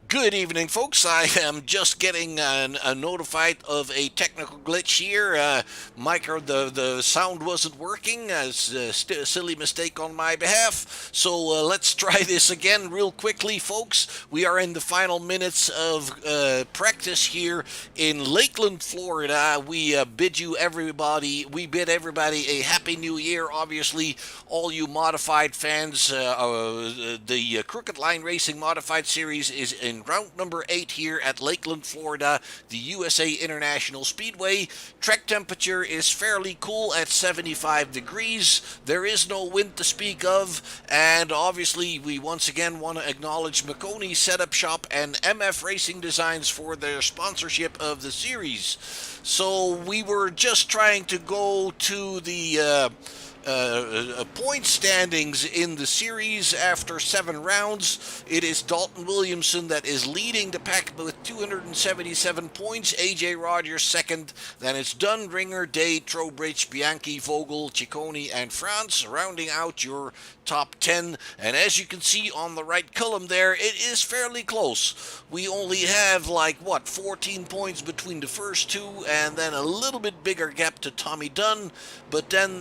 Good evening, folks. I am just getting notified of a technical glitch here. The sound wasn't working. As silly mistake on my behalf. So let's try this again real quickly, folks. We are in the final minutes of practice here in Lakeland, Florida. We bid everybody a happy new year. Obviously, all you modified fans, the Crooked Line Racing Modified Series is in round number 8 here at Lakeland, Florida, the USA International Speedway. Track temperature is fairly cool at 75 degrees. There is no wind to speak of, and obviously we once again want to acknowledge Makoni Setup Shop and MF Racing Designs for their sponsorship of the series. So we were just trying to go to the point standings in the series after 7 rounds. It is Dalton Williamson that is leading the pack with 277 points. AJ Rogers second. Then it's Dunn, Ringer, Day, Trowbridge, Bianchi, Vogel, Ciccone, and France rounding out your top 10. And as you can see on the right column there, it is fairly close. We only have 14 points between the first two, and then a little bit bigger gap to Tommy Dunn. But then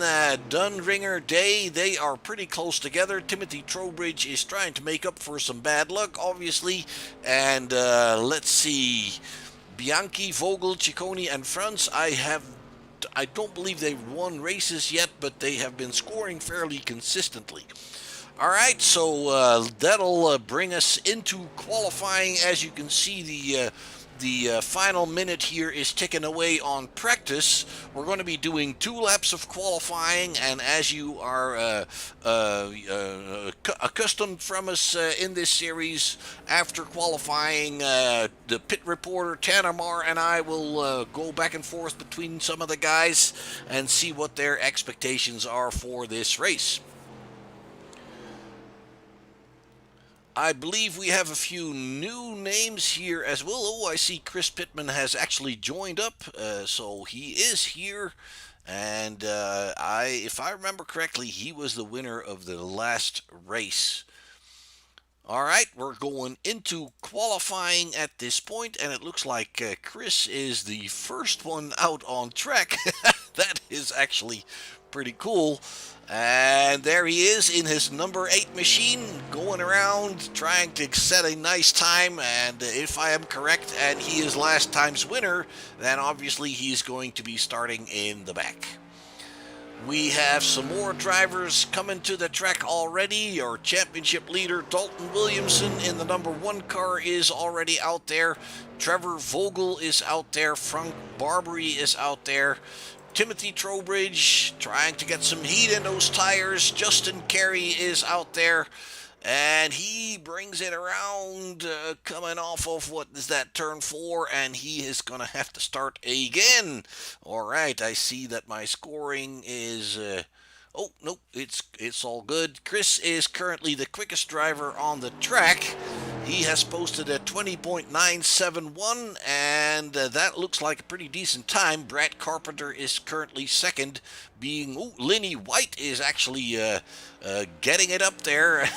Dunn, Ringer, Day, they are pretty close together. Timothy Trowbridge is trying to make up for some bad luck, obviously. And let's see, Bianchi, Vogel, Ciccone, and France, I don't believe they've won races yet, but they have been scoring fairly consistently. All right, so that'll bring us into qualifying. As you can see, the final minute here is ticking away on practice. We're going to be doing 2 laps of qualifying, and as you are accustomed from us in this series, after qualifying, the pit reporter Tanamar and I will go back and forth between some of the guys and see what their expectations are for this race. I believe we have a few new names here as well. Oh, I see Chris Pittman has actually joined up, so he is here. And if I remember correctly, he was the winner of the last race. All right, we're going into qualifying at this point, and it looks like Chris is the first one out on track. That is actually pretty cool. And there he is in his number 8 machine, going around trying to set a nice time. And if I am correct, and he is last time's winner, then obviously he's going to be starting in the back. We have some more drivers coming to the track already. Our championship leader, Dalton Williamson, in the number 1 car is already out there. Trevor Vogel is out there. Frank Barbary is out there. Timothy Trowbridge trying to get some heat in those tires. Justin Carey is out there, and he brings it around, coming off of, what is that, turn 4, and he is going to have to start again. All right, I see that my scoring is... oh, nope, it's all good. Chris is currently the quickest driver on the track. He has posted a 20.971, and that looks like a pretty decent time. Brad Carpenter is currently second, Lenny White is actually getting it up there.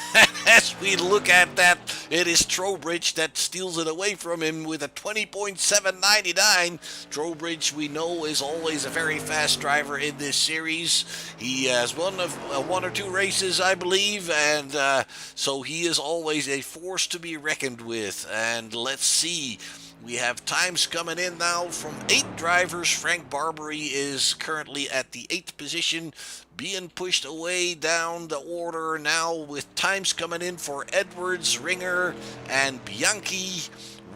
As we look at that, it is Trowbridge that steals it away from him with a 20.799. Trowbridge, we know, is always a very fast driver in this series. He has won 1 or 2 races, I believe, and so he is always a force to be reckoned with. And let's see. We have times coming in now from 8 drivers. Frank Barbary is currently at the 8th position, being pushed away down the order now with times coming in for Edwards, Ringer, and Bianchi.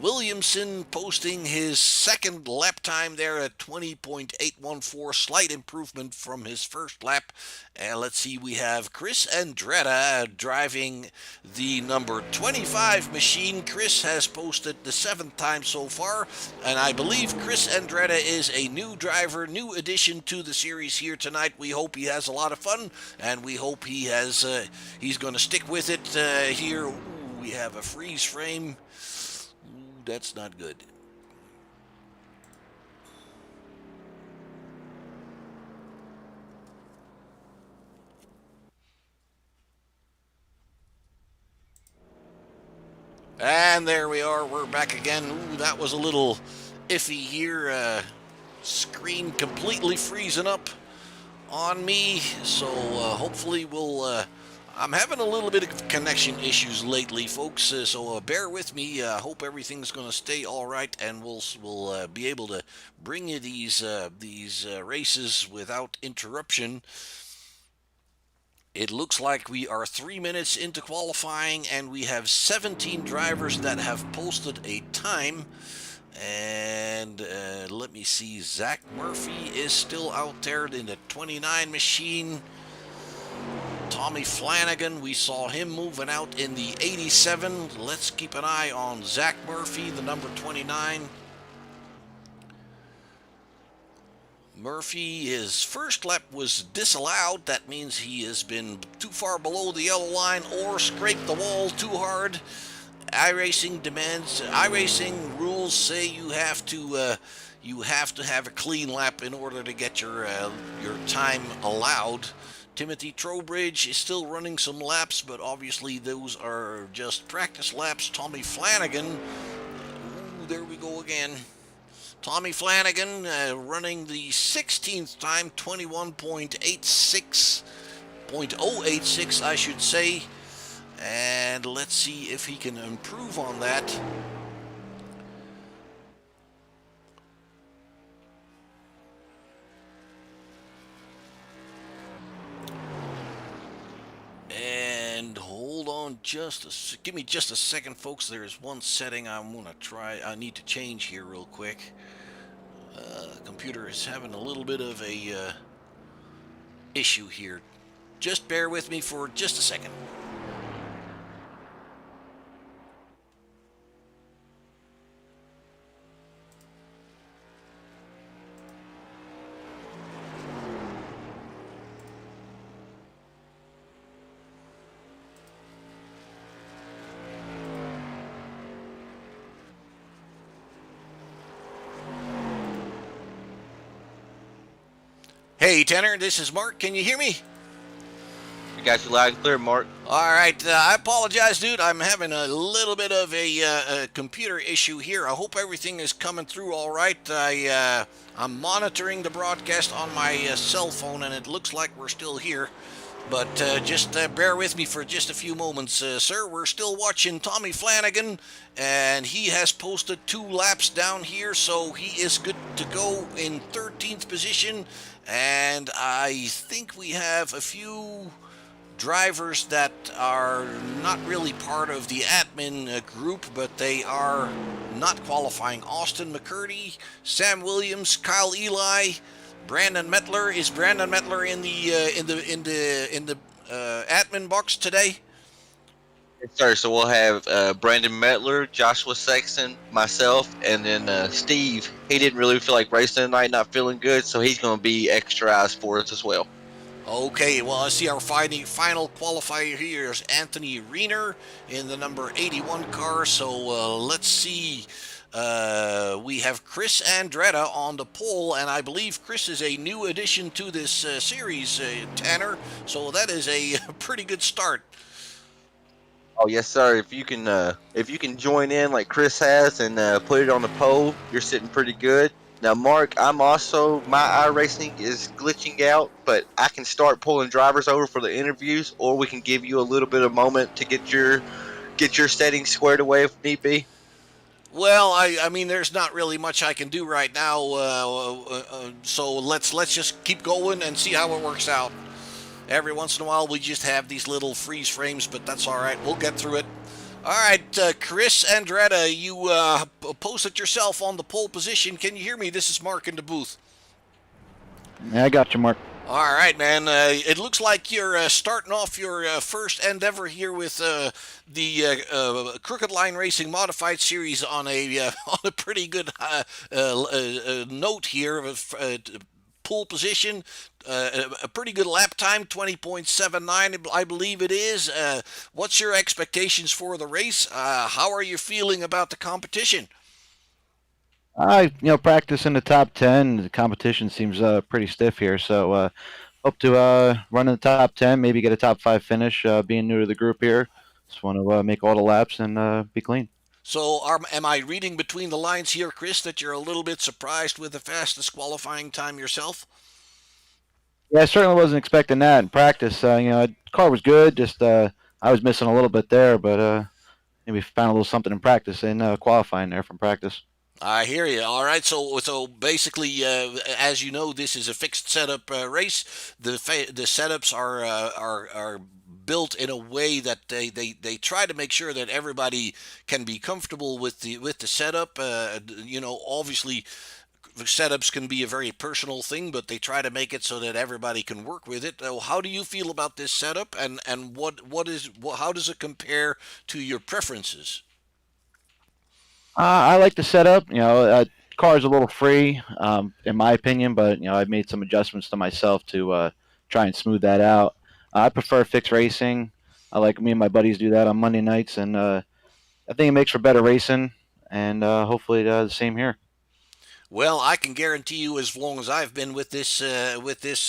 Williamson posting his second lap time there at 20.814, slight improvement from his first lap. And let's see, we have Chris Andretta driving the number 25 machine. Chris has posted the 7th time so far, and I believe Chris Andretta is a new driver, new addition to the series here tonight. We hope he has a lot of fun, and we hope he's going to stick with it here. Ooh, we have a freeze frame. That's not good. And there we are. We're back again. Ooh, that was a little iffy here. Screen completely freezing up on me. So hopefully we'll... I'm having a little bit of connection issues lately, folks, so bear with me. Hope everything's going to stay all right, and we'll be able to bring you these races without interruption. It looks like we are 3 minutes into qualifying, and we have 17 drivers that have posted a time. And let me see, Zach Murphy is still out there in the 29 machine. Tommy Flanagan, we saw him moving out in the 87. Let's keep an eye on Zach Murphy, the number 29. Murphy, his first lap was disallowed. That means he has been too far below the yellow line or scraped the wall too hard. iRacing rules say you have to have a clean lap in order to get your time allowed. Timothy Trowbridge is still running some laps, but obviously those are just practice laps. Tommy Flanagan, ooh, there we go again. Tommy Flanagan running the 16th time, 21.86, I should say. And let's see if he can improve on that. And hold on give me just a second, folks. There's one setting I need to change here real quick. Computer is having a little bit of a issue here. Just bear with me for just a second. Hey, Tanner, this is Mark. Can you hear me? I got you loud and clear, Mark. All right. I apologize, dude. I'm having a little bit of a computer issue here. I hope everything is coming through all right. I'm monitoring the broadcast on my cell phone, and it looks like we're still here. But just bear with me for just a few moments, sir. We're still watching Tommy Flanagan, and he has posted 2 laps down here, so he is good to go in 13th position. And I think we have a few drivers that are not really part of the admin group, but they are not qualifying. Austin McCurdy, Sam Williams, Kyle Eli, Brandon Mettler. Is Brandon Mettler in the admin box today? Yes, sir. So we'll have Brandon Mettler, Joshua Sexton, myself, and then Steve. He didn't really feel like racing tonight, not feeling good, so he's going to be extra eyes for us as well. Okay, well, I see our final qualifier here is Anthony Reiner in the number 81 car. So let's see. We have Chris Andretta on the pole, and I believe Chris is a new addition to this series, Tanner. So that is a pretty good start. Oh yes, sir. If you can join in like Chris has and put it on the pole, you're sitting pretty good. Now, Mark, my iRacing is glitching out, but I can start pulling drivers over for the interviews, or we can give you a little bit of moment to get your settings squared away if need be. Well, I mean, there's not really much I can do right now, so let's just keep going and see how it works out. Every once in a while, we just have these little freeze frames, but that's all right. We'll get through it. All right, Chris Andretta, you posted yourself on the pole position. Can you hear me? This is Mark in the booth. Yeah, I got you, Mark. All right, man. It looks like you're starting off your first endeavor here with the Crooked Line Racing Modified Series on a on a pretty good note here of pole position. A pretty good lap time, 20.79, I believe it is. What's your expectations for the race? How are you feeling about the competition? Practice in the top 10. The competition seems pretty stiff here, so hope to run in the top 10, maybe get a top 5 finish. Being new to the group here, just want to make all the laps and be clean. So, am I reading between the lines here, Chris, that you're a little bit surprised with the fastest qualifying time yourself? Yeah, I certainly wasn't expecting that in practice. The car was good, just I was missing a little bit there, but maybe found a little something in practice and qualifying there from practice. I hear you. All right, so basically, as you know, this is a fixed setup race. The setups are built in a way that they try to make sure that everybody can be comfortable with the setup. Obviously, the setups can be a very personal thing, but they try to make it so that everybody can work with it. How do you feel about this setup, and how does it compare to your preferences? I like the setup. Car's a little free, in my opinion, but I've made some adjustments to myself to try and smooth that out. I prefer fixed racing. I like me and my buddies do that on Monday nights, and I think it makes for better racing. And hopefully the same here. Well, I can guarantee you, as long as I've been with this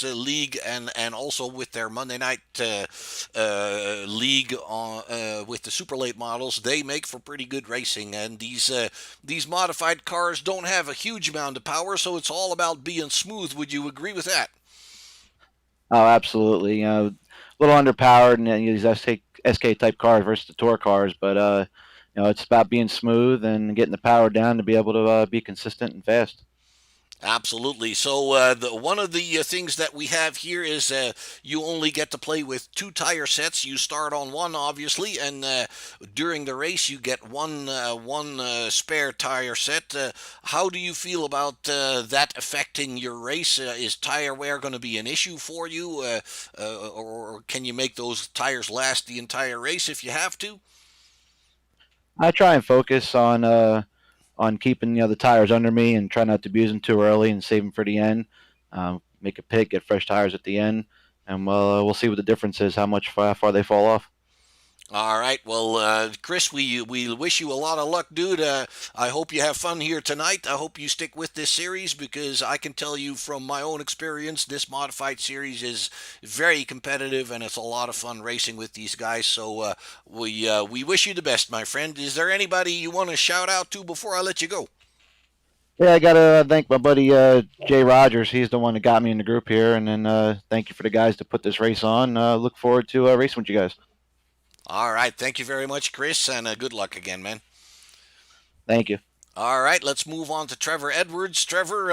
league, and also with their Monday night league on with the super late models, they make for pretty good racing. And these modified cars don't have a huge amount of power, so it's all about being smooth. Would you agree with that? Oh, absolutely. A little underpowered, and these SK type cars versus the tour cars, but it's about being smooth and getting the power down to be able to be consistent and fast. Absolutely. So one of the things that we have here is you only get to play with two tire sets. You start on one, obviously, and during the race you get one spare tire set. How do you feel about that affecting your race? Is tire wear going to be an issue for you, or can you make those tires last the entire race if you have to? I try and focus on keeping the tires under me and try not to abuse them too early and save them for the end. Make a pit, get fresh tires at the end, and we'll see what the difference is, how far they fall off. All right. Well, Chris, we wish you a lot of luck, dude. I hope you have fun here tonight. I hope you stick with this series, because I can tell you from my own experience, this modified series is very competitive, and it's a lot of fun racing with these guys. So we wish you the best, my friend. Is there anybody you want to shout out to before I let you go? Yeah, I gotta thank my buddy Jay Rogers. He's the one that got me in the group here, and then thank you for the guys to put this race on. Look forward to racing with you guys. All right. Thank you very much, Chris, and good luck again, man. Thank you. All right, let's move on to Trevor Edwards. Trevor,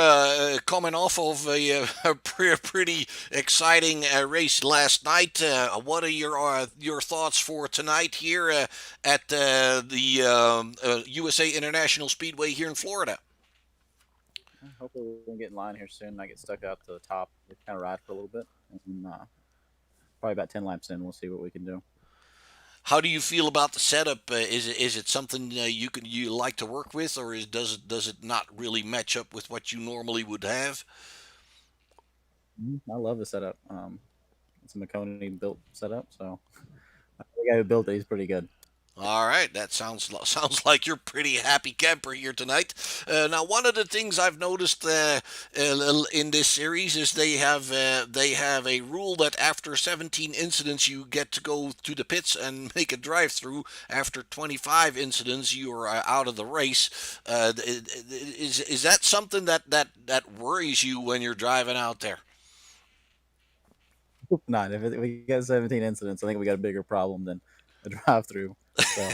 coming off of a pretty exciting race last night. What are your thoughts for tonight here at the USA International Speedway here in Florida? Hopefully we can get in line here soon. I get stuck out to the top. We kind of ride for a little bit, and probably about 10 laps in, we'll see what we can do. How do you feel about the setup? Is it something you like to work with, or does it not really match up with what you normally would have? I love the setup. It's a Makoni built setup, so the guy who built it, he's pretty good. All right, that sounds like you're pretty happy camper here tonight. Now, one of the things I've noticed in this series is they have a rule that after 17 incidents you get to go to the pits and make a drive-through. After 25 incidents, you are out of the race. Is that something that worries you when you're driving out there? Not if we get 17 incidents, I think we got a bigger problem than a drive-through. So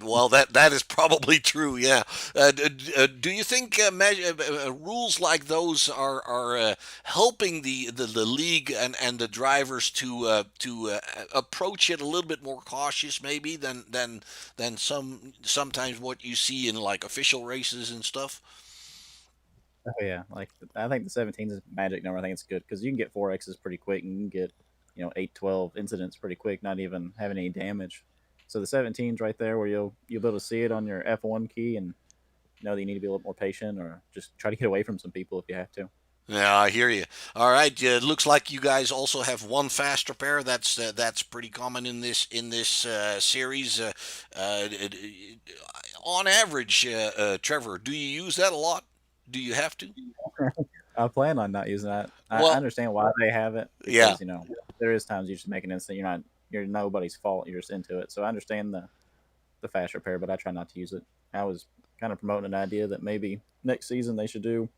Well, that is probably true. Yeah. Do you think rules like those are helping the league and the drivers to approach it a little bit more cautious, maybe than sometimes what you see in like official races and stuff? oh yeah, like I think the 17 is a magic number. I think it's good because you can get 4X's pretty quick, and you can get 8, 12 incidents pretty quick, not even having any damage. So the 17's right there where you'll be able to see it on your F1 key and know that you need to be a little more patient or just try to get away from some people if you have to. Yeah, I hear you. All right, it looks like you guys also have one fast repair. That's pretty common in this series. On average, Trevor, do you use that a lot? Do you have to? I plan on not using that. I Well, understand why they have it yeah. because there is times you just make an instant. You're nobody's fault. You're just into it. So I understand the fast repair, but I try not to use it. I was kind of promoting an idea that maybe next season they should do.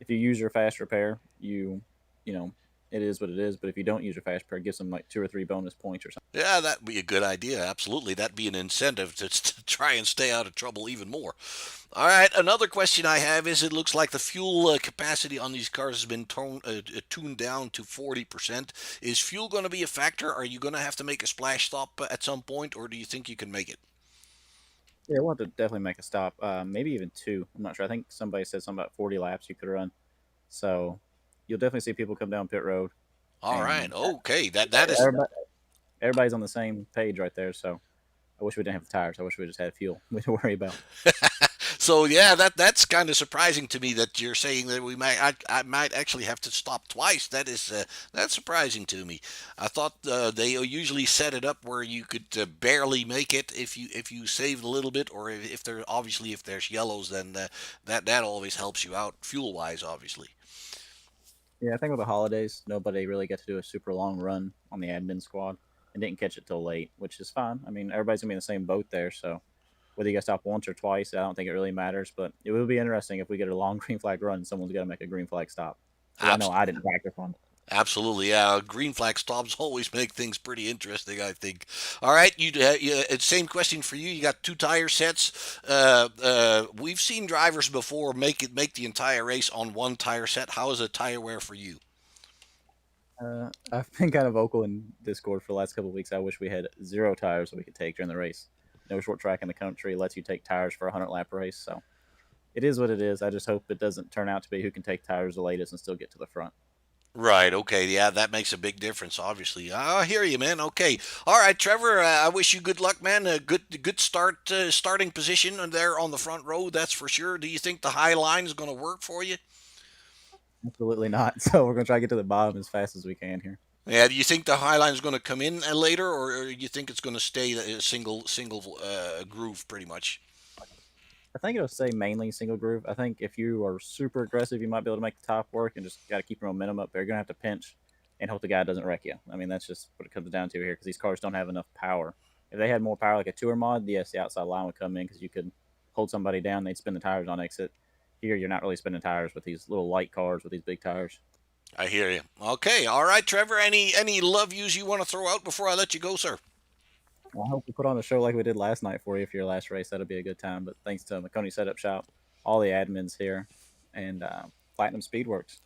If you use your fast repair, you know it is what it is. But if you don't use your fast pair, it gives them like 2 or 3 bonus points or something. Yeah, that'd be a good idea. Absolutely. That'd be an incentive to try and stay out of trouble even more. All right. Another question I have is it looks like the fuel capacity on these cars has been tuned down to 40%. Is fuel going to be a factor? Are you going to have to make a splash stop at some point, or do you think you can make it? Yeah, we'll have to definitely make a stop. Maybe even 2. I'm not sure. I think somebody said something about 40 laps you could run. So you'll definitely see people come down pit road. All right. And Okay. That is. everybody's on the same page right there. So I wish we didn't have the tires. I wish we just had fuel to worry about. So yeah, that's kind of surprising to me that you're saying that I might actually have to stop twice. That's surprising to me. I thought they usually set it up where you could barely make it if you saved a little bit, or if there's yellows, then that always helps you out fuel wise, obviously. Yeah, I think with the holidays, nobody really got to do a super long run on the admin squad and didn't catch it till late, which is fine. I mean, everybody's gonna be in the same boat there, so whether you guys stop once or twice, I don't think it really matters. But it will be interesting if we get a long green flag run and someone's got to make a green flag stop. 'Cause I know I didn't practice on it. Absolutely, yeah. Green flag stops always make things pretty interesting, I think. All right, same question for you. You got 2 tire sets. We've seen drivers before make the entire race on 1 tire set. How is a tire wear for you? I've been kind of vocal in Discord for the last couple of weeks. I wish we had 0 tires that we could take during the race. No short track in the country lets you take tires for a 100-lap race. So it is what it is. I just hope it doesn't turn out to be who can take tires the latest and still get to the front. Right. Okay. Yeah, that makes a big difference. Obviously, I hear you, man. Okay. All right, Trevor. I wish you good luck, man. A good starting position there on the front row. That's for sure. Do you think the high line is going to work for you? Absolutely not. So we're going to try to get to the bottom as fast as we can here. Yeah. Do you think the high line is going to come in later, or do you think it's going to stay a single groove pretty much? I think it'll say mainly single groove. I think if you are super aggressive, you might be able to make the top work and just got to keep your momentum up. But you're going to have to pinch and hope the guy doesn't wreck you. I mean, that's just what it comes down to here because these cars don't have enough power. If they had more power like a tour mod, yes, the outside line would come in because you could hold somebody down. They'd spin the tires on exit. Here, you're not really spinning tires with these little light cars with these big tires. I hear you. Okay. All right, Trevor. Any love yous you want to throw out before I let you go, sir? Well, I hope we put on a show like we did last night for you for your last race. That'll be a good time. But thanks to Makoni Setup Shop, all the admins here, and Platinum Speedworks.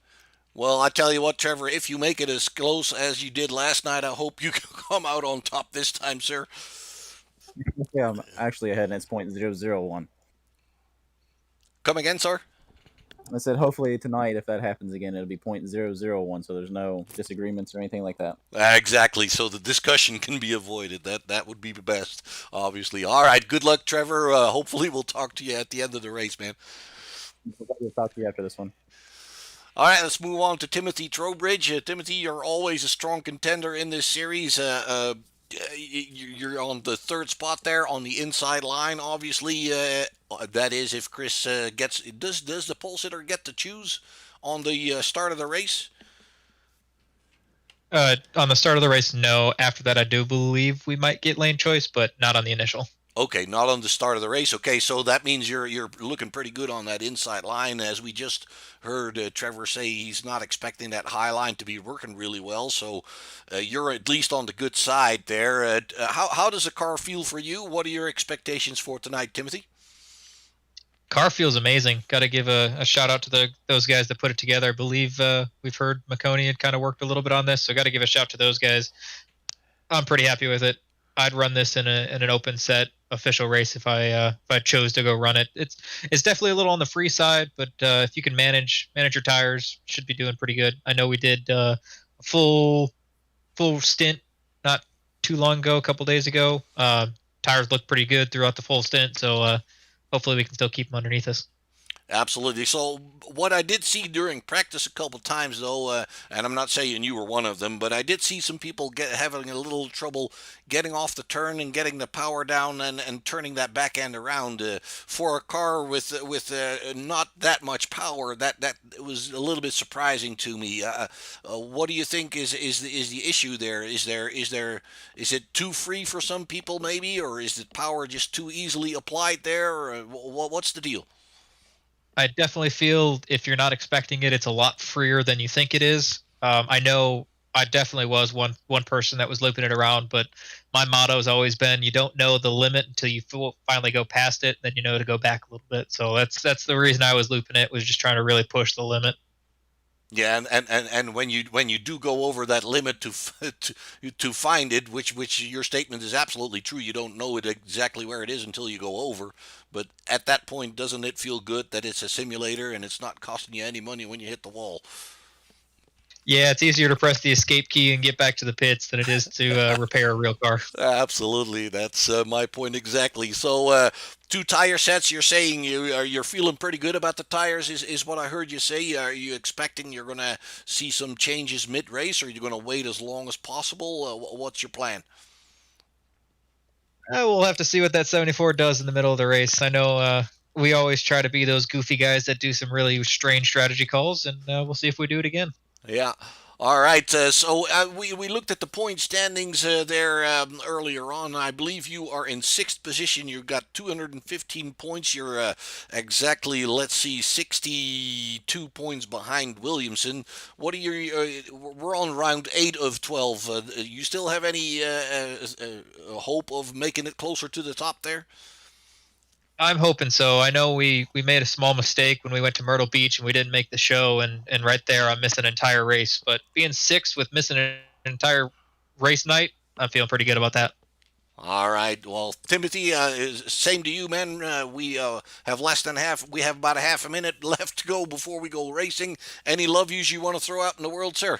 Well, I tell you what, Trevor, if you make it as close as you did last night, I hope you can come out on top this time, sir. Yeah, I'm actually ahead, and it's .001. Come again, sir? I said, hopefully tonight, if that happens again, it'll be .001, so there's no disagreements or anything like that. Exactly. So the discussion can be avoided. That would be the best, obviously. All right. Good luck, Trevor. Hopefully we'll talk to you at the end of the race, man. We'll talk to you after this one. All right, let's move on to Timothy Trowbridge. Timothy, you're always a strong contender in this series. You're on the 3rd spot there on the inside line, obviously. That is if Chris gets... Does the pole sitter get to choose on the start of the race? On the start of the race, no. After that, I do believe we might get lane choice, but not on the initial. Okay, not on the start of the race. Okay, so that means you're looking pretty good on that inside line. As we just heard Trevor say, he's not expecting that high line to be working really well. So you're at least on the good side there. How does the car feel for you? What are your expectations for tonight, Timothy? Car feels amazing. Got to give a shout out to those guys that put it together. I believe we've heard Makoni had kind of worked a little bit on this, so got to give a shout to those guys. I'm pretty happy with it. I'd run this in an open set official race if I chose to go run it. It's definitely a little on the free side, but if you can manage your tires, should be doing pretty good. I know we did a full stint not too long ago, a couple days ago. Tires looked pretty good throughout the full stint, so hopefully we can still keep them underneath us. Absolutely. So what I did see during practice a couple times, though, and I'm not saying you were one of them, but I did see some people having a little trouble getting off the turn and getting the power down and turning that back end around. For a car with not that much power, that was a little bit surprising to me. What do you think is the issue there? Is it too free for some people maybe, or is the power just too easily applied there? Or what's the deal? I definitely feel if you're not expecting it, it's a lot freer than you think it is. I know I definitely was one person that was looping it around, but my motto has always been you don't know the limit until you finally go past it, then you know to go back a little bit. So that's the reason I was looping it, was just trying to really push the limit. Yeah, and when you do go over that limit to find it, which your statement is absolutely true. You don't know it exactly where it is until you go over. But at that point, doesn't it feel good that it's a simulator and it's not costing you any money when you hit the wall? Yeah, it's easier to press the escape key and get back to the pits than it is to repair a real car. Absolutely, that's my point exactly. So, 2 tire sets. You're saying you're feeling pretty good about the tires, is what I heard you say. Are you expecting you're going to see some changes mid race, or are you going to wait as long as possible? What's your plan? We'll have to see what that 74 does in the middle of the race. I know we always try to be those goofy guys that do some really strange strategy calls, and we'll see if we do it again. Yeah. All right. So we looked at the point standings there earlier on. I believe you are in sixth position. You've got 215 points. You're exactly, let's see, 62 points behind Williamson. What are your? We're on round 8 of 12. You still have any hope of making it closer to the top there? I'm hoping so. I know we made a small mistake when we went to Myrtle Beach and we didn't make the show, and right there I'm missing an entire race. But being sixth with missing an entire race night, I'm feeling pretty good about that. All right. Well, Timothy, same to you, man. We have less than half. We have about a half a minute left to go before we go racing. Any love yous you want to throw out in the world, sir?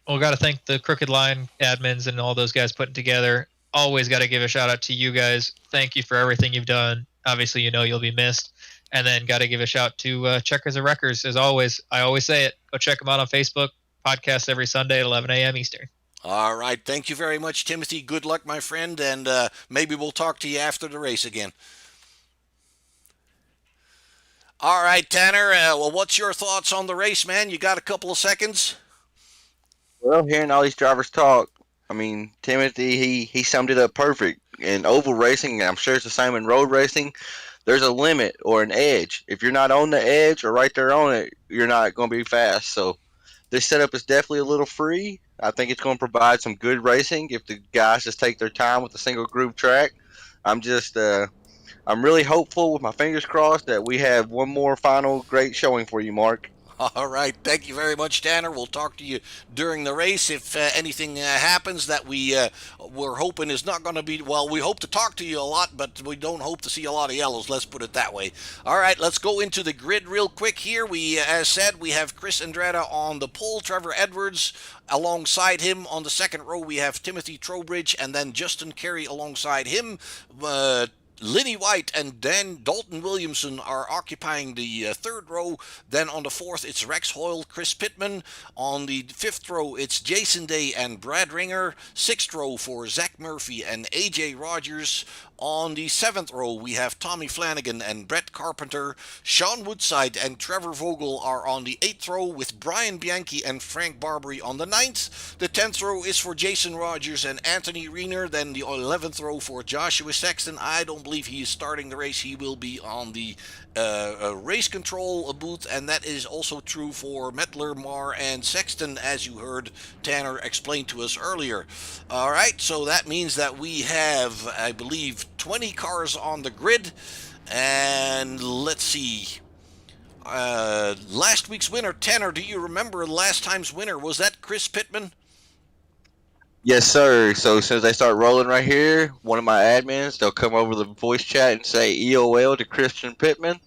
Well, got to thank the Crooked Line admins and all those guys putting together. Always got to give a shout out to you guys. Thank you for everything you've done. Obviously, you know you'll be missed. And then got to give a shout to Checkers and Wreckers. As always, I always say it. Go check them out on Facebook. Podcast every Sunday at 11 a.m. Eastern. All right. Thank you very much, Timothy. Good luck, my friend. And maybe we'll talk to you after the race again. All right, Tanner. Well, what's your thoughts on the race, man? You got a couple of seconds? Well, hearing all these drivers talk, I mean, Timothy, he summed it up perfect. In oval racing, and I'm sure it's the same in road racing, there's a limit or an edge. If you're not on the edge or right there on it, you're not going to be fast. So this setup is definitely a little free. I think it's going to provide some good racing if the guys just take their time with a single groove track. I'm just, I'm really hopeful with my fingers crossed that we have one more final great showing for you, Mark. All right. Thank you very much, Tanner. We'll talk to you during the race. If anything happens that we're hoping is not going to be, well, we hope to talk to you a lot, but we don't hope to see a lot of yellows. Let's put it that way. All right. Let's go into the grid real quick here. We, as said, we have Chris Andrada on the pole, Trevor Edwards alongside him. On the second row, we have Timothy Trowbridge and then Justin Carey alongside him. Lenny White and then Dalton Williamson are occupying the third row. Then on the fourth, it's Rex Hoyle, Chris Pittman. On the fifth row, it's Jason Day and Brad Ringer. Sixth row for Zach Murphy and AJ Rogers. On the seventh row, we have Tommy Flanagan and Brett Carpenter. Sean Woodside and Trevor Vogel are on the eighth row, with Brian Bianchi and Frank Barbary on the ninth. The 10th row is for Jason Rogers and Anthony Reiner. Then the 11th row for Joshua Sexton. I don't believe he is starting the race. He will be on the race control booth, and that is also true for Mettler, Marr, and Sexton, as you heard Tanner explain to us earlier. All right, so that means that we have, I believe, 20 cars on the grid, and let's see. Last week's winner, Tanner, do you remember last time's winner? Was that Chris Pittman? Yes, sir. So as soon as they start rolling right here, one of my admins, they'll come over the voice chat and say EOL to Christian Pittman,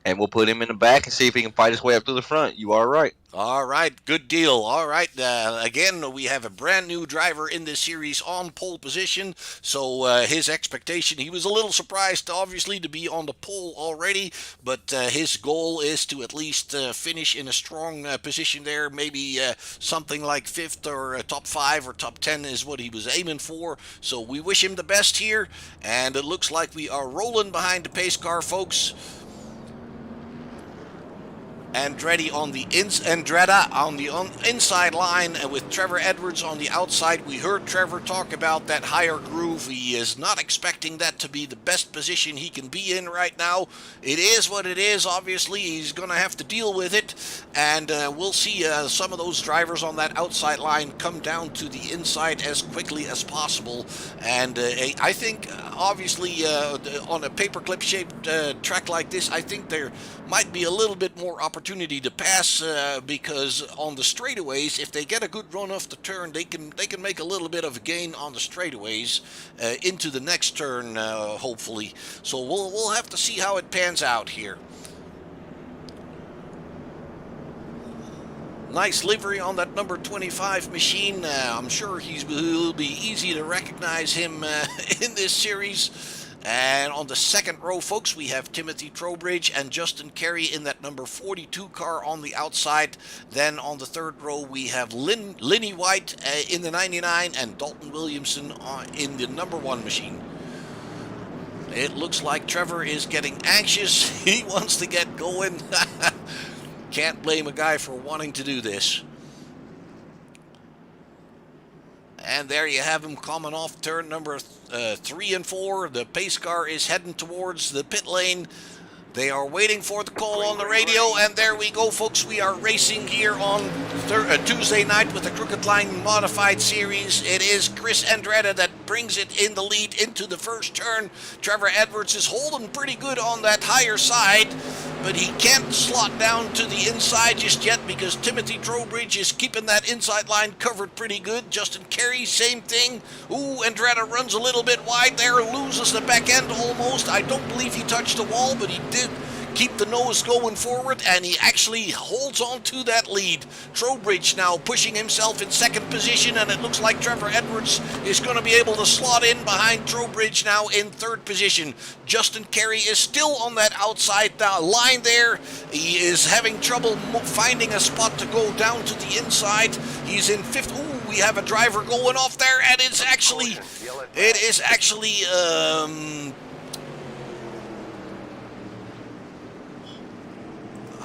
and we'll put him in the back and see if he can fight his way up to the front. You are right. All right, good deal. All right, again, we have a brand new driver in this series on pole position. So his expectation, he was a little surprised, obviously, to be on the pole already, but his goal is to at least finish in a strong position there. Maybe something like fifth or top 5 or top 10 is what he was aiming for. So we wish him the best here, and it looks like we are rolling behind the pace car, folks. Andretti on the inside line, and with Trevor Edwards on the outside. We heard Trevor talk about that higher groove. He is not expecting that to be the best position he can be in right now. It is what it is. Obviously, he's going to have to deal with it, and we'll see some of those drivers on that outside line come down to the inside as quickly as possible. And I think, obviously, on a paperclip shaped track like this, I think there might be a little bit more opportunity to pass, because on the straightaways, if they get a good run off the turn, they can make a little bit of a gain on the straightaways into the next turn, hopefully. So we'll have to see how it pans out here. Nice livery on that number 25 machine. I'm sure he'll be easy to recognize him in this series. And on the second row, folks, we have Timothy Trowbridge and Justin Carey in that number 42 car on the outside. Then on the third row, we have Lenny White in the 99 and Dalton Williamson in the number 1 machine. It looks like Trevor is getting anxious. He wants to get going. Can't blame a guy for wanting to do this. And there you have him coming off turn number 3 and 4. The pace car is heading towards the pit lane. They are waiting for the call on the radio, and there we go, folks. We are racing here on Tuesday night with the Crooked Line Modified Series. It is Chris Andretta that brings it in the lead into the first turn. Trevor Edwards is holding pretty good on that higher side, but he can't slot down to the inside just yet because Timothy Trowbridge is keeping that inside line covered pretty good. Justin Carey, same thing. Ooh, Andretta runs a little bit wide there, loses the back end almost. I don't believe he touched the wall, but he did keep the nose going forward, and he actually holds on to that lead. Trowbridge now pushing himself in second position, and it looks like Trevor Edwards is going to be able to slot in behind Trowbridge now in third position. Justin Carey is still on that outside line there. He is having trouble finding a spot to go down to the inside. He's in fifth. Ooh, we have a driver going off there, and it is actually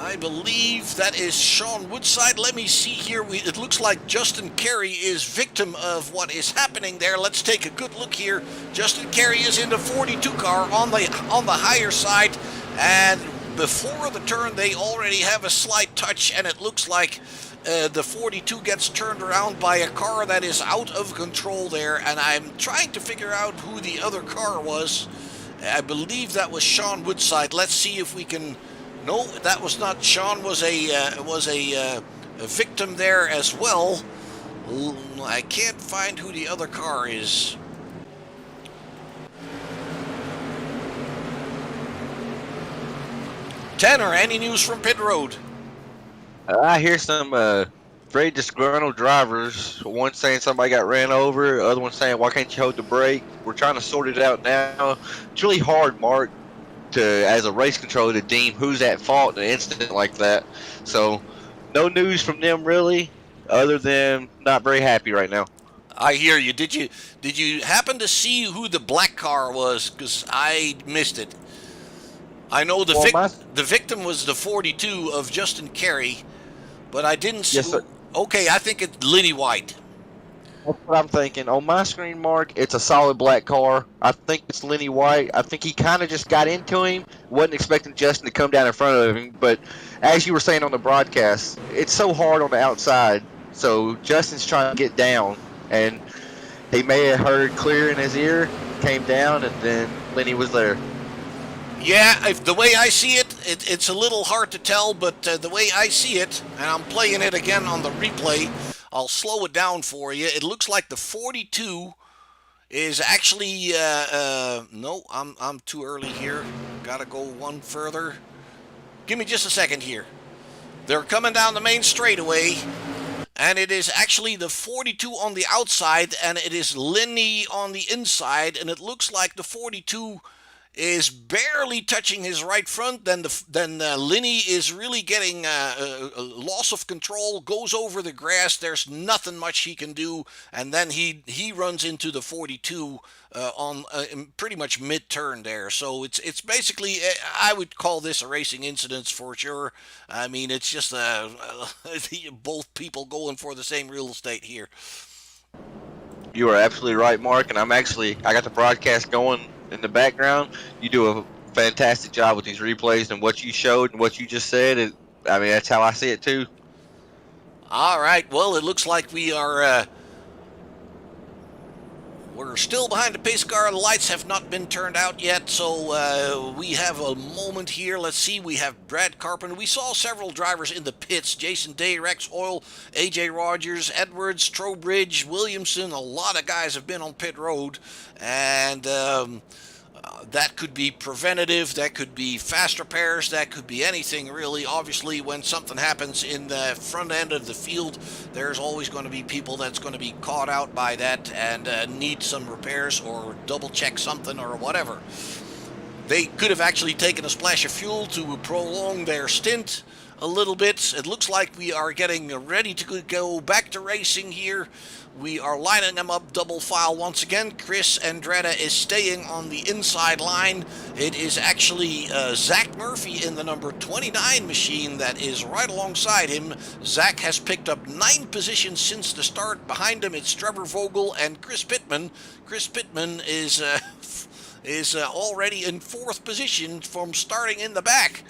I believe that is Sean Woodside. Let me see here. It looks like Justin Carey is victim of what is happening there. Let's take a good look here. Justin Carey is in the 42 car on the higher side, and before the turn they already have a slight touch, and it looks like the 42 gets turned around by a car that is out of control there, and I'm trying to figure out who the other car was. I believe that was Sean Woodside. Let's see if we can... No, that was not. Sean was a victim there as well. I can't find who the other car is. Tanner, any news from pit road? I hear some very disgruntled drivers. One saying somebody got ran over, other one saying, why can't you hold the brake? We're trying to sort it out now. It's really hard, Mark, as a race controller, to deem who's at fault in an incident like that. So no news from them really, other than not very happy right now. I hear you. Did you happen to see who the black car was? Because I missed it. I know the victim was the 42 of Justin Carey, but I didn't see. Yes, sir. Okay, I think it's Lenny White. That's what I'm thinking. On my screen, Mark, it's a solid black car. I think it's Lenny White. I think he kind of just got into him. Wasn't expecting Justin to come down in front of him. But as you were saying on the broadcast, it's so hard on the outside. So Justin's trying to get down. And he may have heard clear in his ear, came down, and then Lenny was there. Yeah, if the way I see it, it's a little hard to tell, but the way I see it, and I'm playing it again on the replay, I'll slow it down for you. It looks like the 42 is actually, no, I'm too early here. Gotta go one further. Give me just a second here. They're coming down the main straightaway, and it is actually the 42 on the outside, and it is Lenny on the inside, and it looks like the 42 is barely touching his right front. Then Linney is really getting a loss of control, goes over the grass. There's nothing much he can do, and then he runs into the 42 on pretty much mid-turn there. So it's basically, I would call this a racing incident for sure. I mean, it's just both people going for the same real estate here. You are absolutely right, Mark, and I got the broadcast going in the background. You do a fantastic job with these replays, and what you showed and what you just said, I mean, that's how I see it too. All right, well, it looks like we are we're still behind the pace car. The lights have not been turned out yet, so we have a moment here. Let's see, we have Brad Carpenter. We saw several drivers in the pits. Jason Day, Rex Oil, AJ Rogers, Edwards, Trowbridge, Williamson. A lot of guys have been on pit road, and that could be preventative, that could be fast repairs, that could be anything really. Obviously, when something happens in the front end of the field, there's always going to be people that's going to be caught out by that and need some repairs or double check something or whatever. They could have actually taken a splash of fuel to prolong their stint a little bit. It looks like we are getting ready to go back to racing here. We are lining them up double file once again. Chris Andretta is staying on the inside line. It is actually Zach Murphy in the number 29 machine that is right alongside him. Zach has picked up 9 positions since the start. Behind him it's Trevor Vogel and Chris Pittman. Chris Pittman is already in 4th position from starting in the back.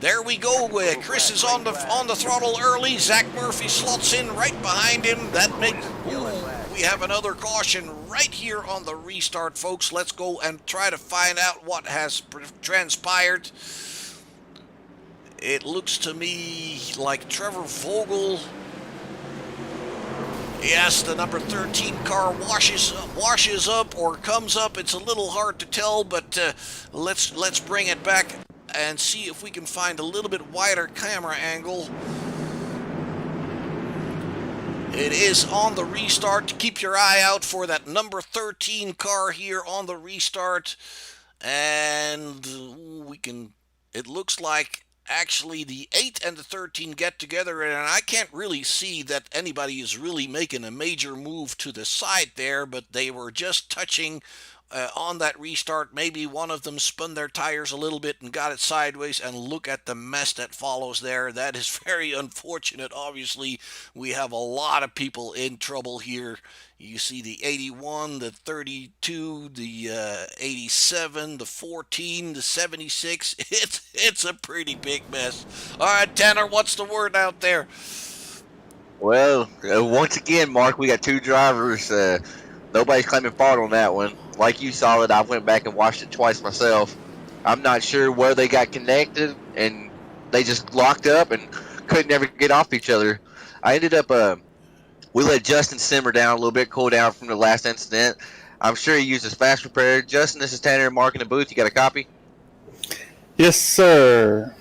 There we go. Chris is on the throttle early. Zach Murphy slots in right behind him. We have another caution right here on the restart, folks. Let's go and try to find out what has transpired. It looks to me like Trevor Vogel. Yes, the number 13 car washes up or comes up. It's a little hard to tell, but let's bring it back and see if we can find a little bit wider camera angle. It is on the restart. Keep your eye out for that number 13 car here on the restart. And it looks like actually the 8 and the 13 get together, and I can't really see that anybody is really making a major move to the side there, but they were just touching on that restart. Maybe one of them spun their tires a little bit and got it sideways, and look at the mess that follows there. That is very unfortunate. Obviously, we have a lot of people in trouble here. You see the 81, the 32, the 87, the 14, the 76. It's a pretty big mess. All right, Tanner, what's the word out there? Well, once again, Mark, we got 2 drivers. Nobody's claiming fault on that one. Like you saw it, I went back and watched it twice myself. I'm not sure where they got connected, and they just locked up and couldn't ever get off each other. I ended up, we let Justin simmer down a little bit, cool down from the last incident. I'm sure he used his fast repair. Justin, this is Tanner and Mark in the booth. You got a copy? Yes, sir.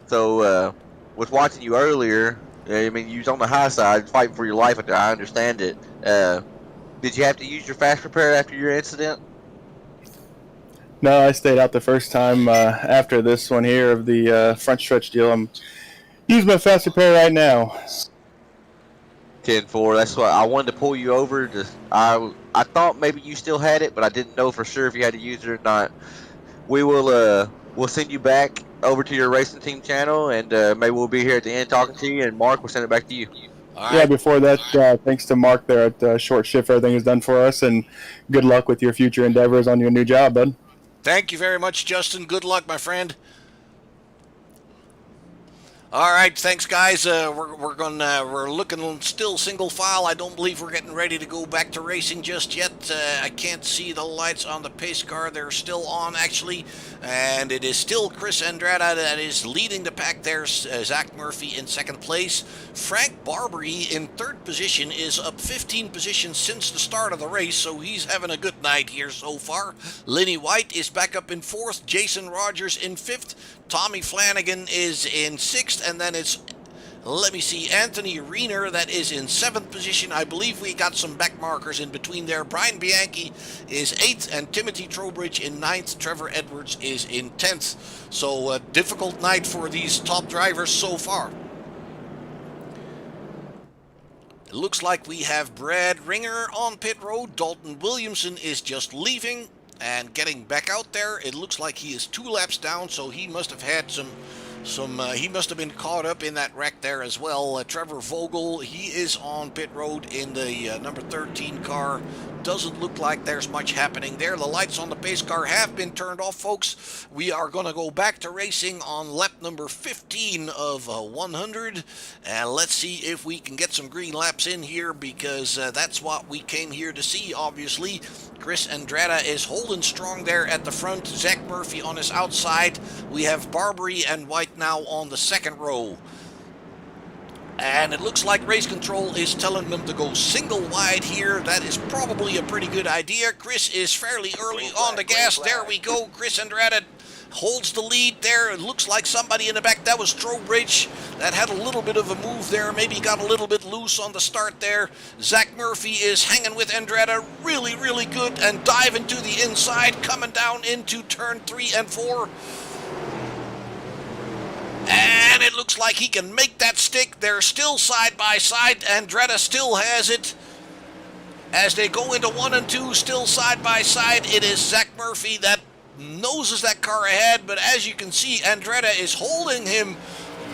So, with watching you earlier, I mean, you was on the high side, fighting for your life. I understand it. Did you have to use your fast repair after your incident? No, I stayed out the first time after this one here of the front stretch deal. I'm using my fast repair right now. 10-4. That's why I wanted to pull you over. I thought maybe you still had it, but I didn't know for sure if you had to use it or not. We'll send you back over to your racing team channel, and maybe we'll be here at the end talking to you. And Mark, we'll send it back to you. Yeah, before that, thanks to Mark there at Short Shift, everything is done for us, and good luck with your future endeavors on your new job, bud. Thank you very much, Justin. Good luck, my friend. All right, thanks, guys. We're looking still single file. I don't believe we're getting ready to go back to racing just yet. I can't see the lights on the pace car. They're still on, actually, and it is still Chris Andrada that is leading the pack. There's Zach Murphy in 2nd place. Frank Barbary in 3rd position is up 15 positions since the start of the race, so he's having a good night here so far. Lenny White is back up in 4th. Jason Rogers in 5th. Tommy Flanagan is in 6th, and then it's Let me see, Anthony Reiner, that is in 7th position. I believe we got some back markers in between there. Brian Bianchi is 8th, and Timothy Trowbridge in 9th. Trevor Edwards is in 10th. So a difficult night for these top drivers so far. It looks like we have Brad Ringer on pit road. Dalton Williamson is just leaving and getting back out there. It looks like he is 2 laps down, so he must have had he must have been caught up in that wreck there as well. Trevor Vogel, he is on pit road in the number 13 car. Doesn't look like there's much happening there. The lights on the pace car have been turned off, folks. We are going to go back to racing on lap number 15 of 100. And let's see if we can get some green laps in here, because that's what we came here to see, obviously. Chris Andrada is holding strong there at the front. Zach Murphy on his outside. We have Barbary and White now on the second row. And it looks like race control is telling them to go single wide here. That is probably a pretty good idea. Chris is fairly early on the gas. There we go. Chris Andrada holds the lead there. It looks like somebody in the back. That was Trowbridge. That had a little bit of a move there. Maybe got a little bit loose on the start there. Zach Murphy is hanging with Andrada really, really good and diving to the inside, coming down into turn 3 and 4. And it looks like he can make that stick. They're still side by side. Andrada still has it. As they go into 1 and 2, still side by side, it is Zach Murphy that noses that car ahead. But as you can see, Andrada is holding him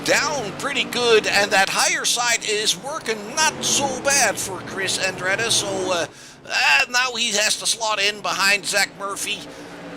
down pretty good. And that higher side is working not so bad for Chris Andrada. So now he has to slot in behind Zach Murphy.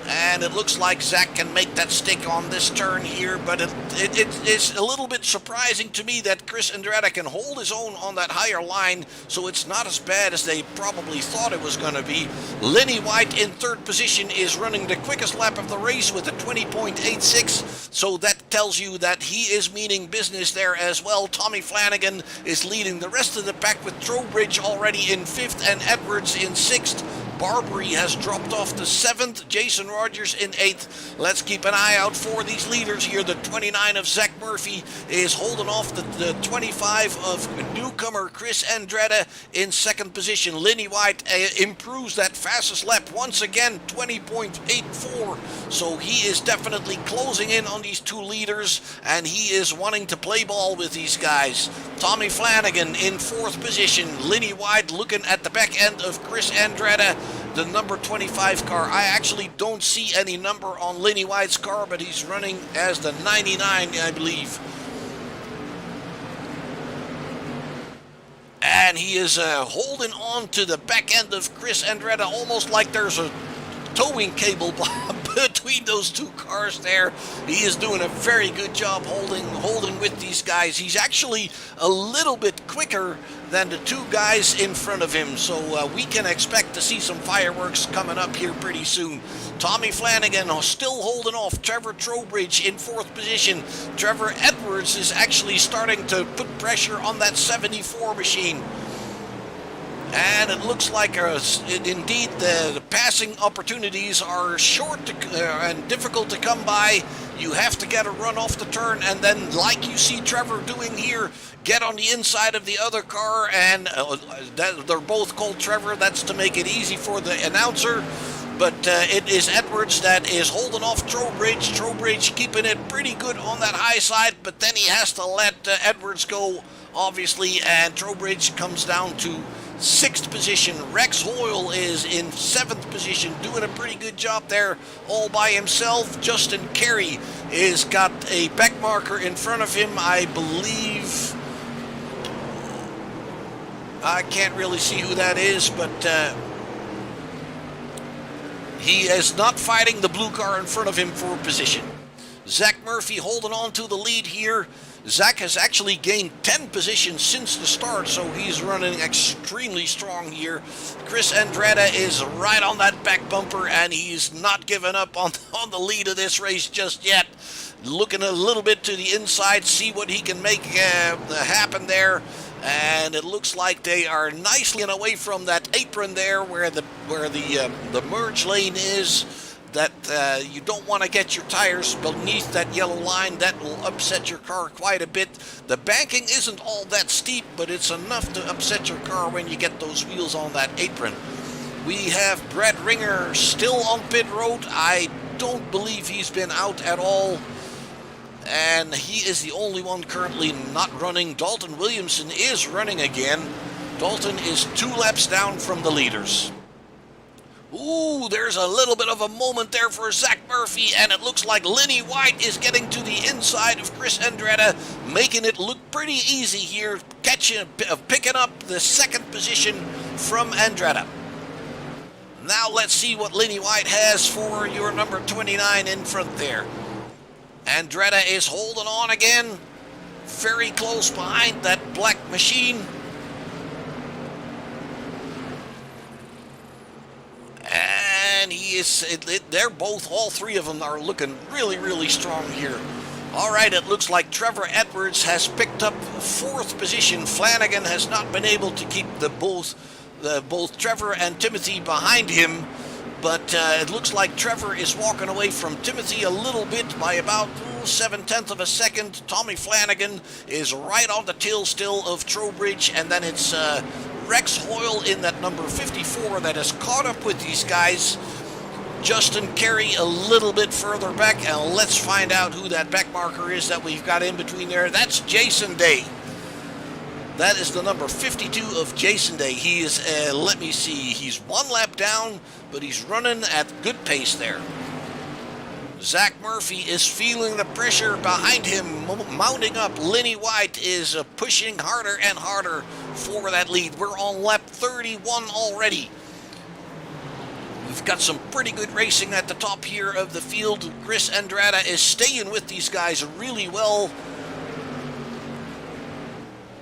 And it looks like Zach can make that stick on this turn here, but it is a little bit surprising to me that Chris Andrada can hold his own on that higher line, so it's not as bad as they probably thought it was going to be. Lenny White in 3rd position is running the quickest lap of the race with a 20.86, so that tells you that he is meaning business there as well. Tommy Flanagan is leading the rest of the pack with Trowbridge already in 5th and Edwards in 6th. Barbary has dropped off to 7th. Jason Rogers in 8th. Let's keep an eye out for these leaders here. The 29 of Zach Murphy is holding off the 25 of newcomer Chris Andrada in 2nd position. Lenny White improves that fastest lap once again, 20.84. So he is definitely closing in on these 2 leaders, and he is wanting to play ball with these guys. Tommy Flanagan in 4th position. Lenny White looking at the back end of Chris Andrada, the number 25 car. I actually don't see any number on Lenny White's car, but he's running as the 99, I believe. And he is holding on to the back end of Chris Andrada, almost like there's a towing cable between those 2 cars there. He is doing a very good job holding with these guys. He's actually a little bit quicker than the 2 guys in front of him, so we can expect to see some fireworks coming up here pretty soon. Tommy Flanagan still holding off Trevor Trowbridge in 4th position. Trevor Edwards is actually starting to put pressure on that 74 machine. And it looks like indeed the passing opportunities are short and difficult to come by. You have to get a run off the turn, and then, like you see Trevor doing here, get on the inside of the other car, and they're both called Trevor. That's to make it easy for the announcer. But it is Edwards that is holding off Trowbridge. Trowbridge keeping it pretty good on that high side, but then he has to let Edwards go, obviously, and Trowbridge comes down to 6th position. Rex Hoyle is in 7th position, doing a pretty good job there all by himself. Justin Carey is got a back marker in front of him, I believe. I can't really see who that is, but he is not fighting the blue car in front of him for position. Zach Murphy holding on to the lead here. Zach has actually gained 10 positions since the start, so he's running extremely strong here. Chris Andrada is right on that back bumper, and he's not giving up on the lead of this race just yet. Looking a little bit to the inside, see what he can make happen there. And it looks like they are nicely away from that apron there where the merge lane is. that you don't want to get your tires beneath that yellow line. That will upset your car quite a bit. The banking isn't all that steep, but it's enough to upset your car when you get those wheels on that apron. We have Brett Ringer still on pit road. I don't believe he's been out at all, and he is the only one currently not running. Dalton Williamson is running again. Dalton is 2 laps down from the leaders. Ooh, there's a little bit of a moment there for Zach Murphy, and it looks like Lenny White is getting to the inside of Chris Andrade, making it look pretty easy here, picking up the 2nd position from Andrade. Now let's see what Lenny White has for your number 29 in front there. Andrade is holding on again, very close behind that black machine. And he is, they're both, all 3 of them are looking really, really strong here. All right, it looks like Trevor Edwards has picked up 4th position. Flanagan has not been able to keep both Trevor and Timothy behind him, but it looks like Trevor is walking away from Timothy a little bit by about 7/10 of a second. Tommy Flanagan is right on the tail still of Trowbridge, and then it's Rex Hoyle in that number 54 that has caught up with these guys. Justin Carey a little bit further back, and let's find out who that back marker is that we've got in between there. That's Jason Day. That is the number 52 of Jason Day. He is, let me see, he's 1 lap down, but he's running at good pace there. Zach Murphy is feeling the pressure behind him, mounting up. Lenny White is pushing harder and harder for that lead. We're on lap 31 already. We've got some pretty good racing at the top here of the field. Chris Andrade is staying with these guys really well.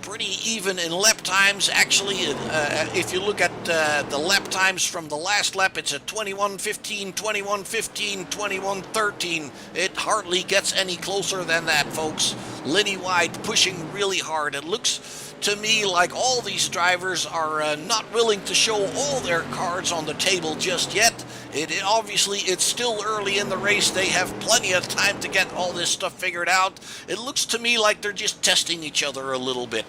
Pretty even in lap times. Actually, if you look at the lap times from the last lap, it's a 21:15, 21:15, 21:13. It hardly gets any closer than that, folks. Lenny White pushing really hard. It looks to me like all these drivers are not willing to show all their cards on the table just yet. Obviously, it's still early in the race. They have plenty of time to get all this stuff figured out. It looks to me like they're just testing each other a little bit.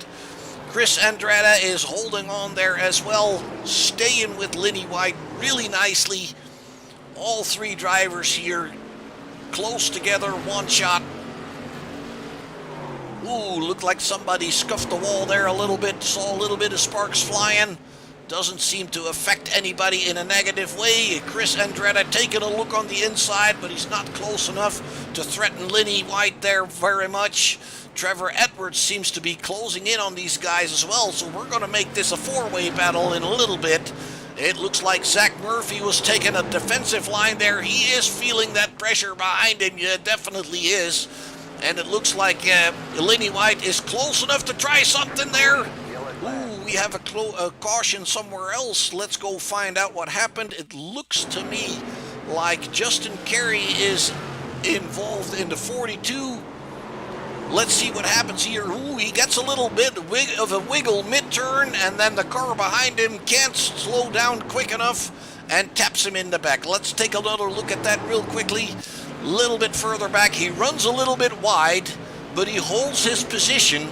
Chris Andrade is holding on there as well, staying with Lenny White really nicely. All 3 drivers here close together, 1 shot. Ooh, looked like somebody scuffed the wall there a little bit, saw a little bit of sparks flying. Doesn't seem to affect anybody in a negative way. Chris Andrade taking a look on the inside, but he's not close enough to threaten Lenny White there very much. Trevor Edwards seems to be closing in on these guys as well, so we're going to make this a 4-way battle in a little bit. It looks like Zach Murphy was taking a defensive line there. He is feeling that pressure behind him. Yeah, definitely is. And it looks like Lenny White is close enough to try something there. Ooh, we have a caution somewhere else. Let's go find out what happened. It looks to me like Justin Carey is involved in the 42. Let's see what happens here. Ooh, he gets a little bit of a wiggle mid-turn, and then the car behind him can't slow down quick enough and taps him in the back. Let's take another look at that real quickly. A little bit further back. He runs a little bit wide, but he holds his position.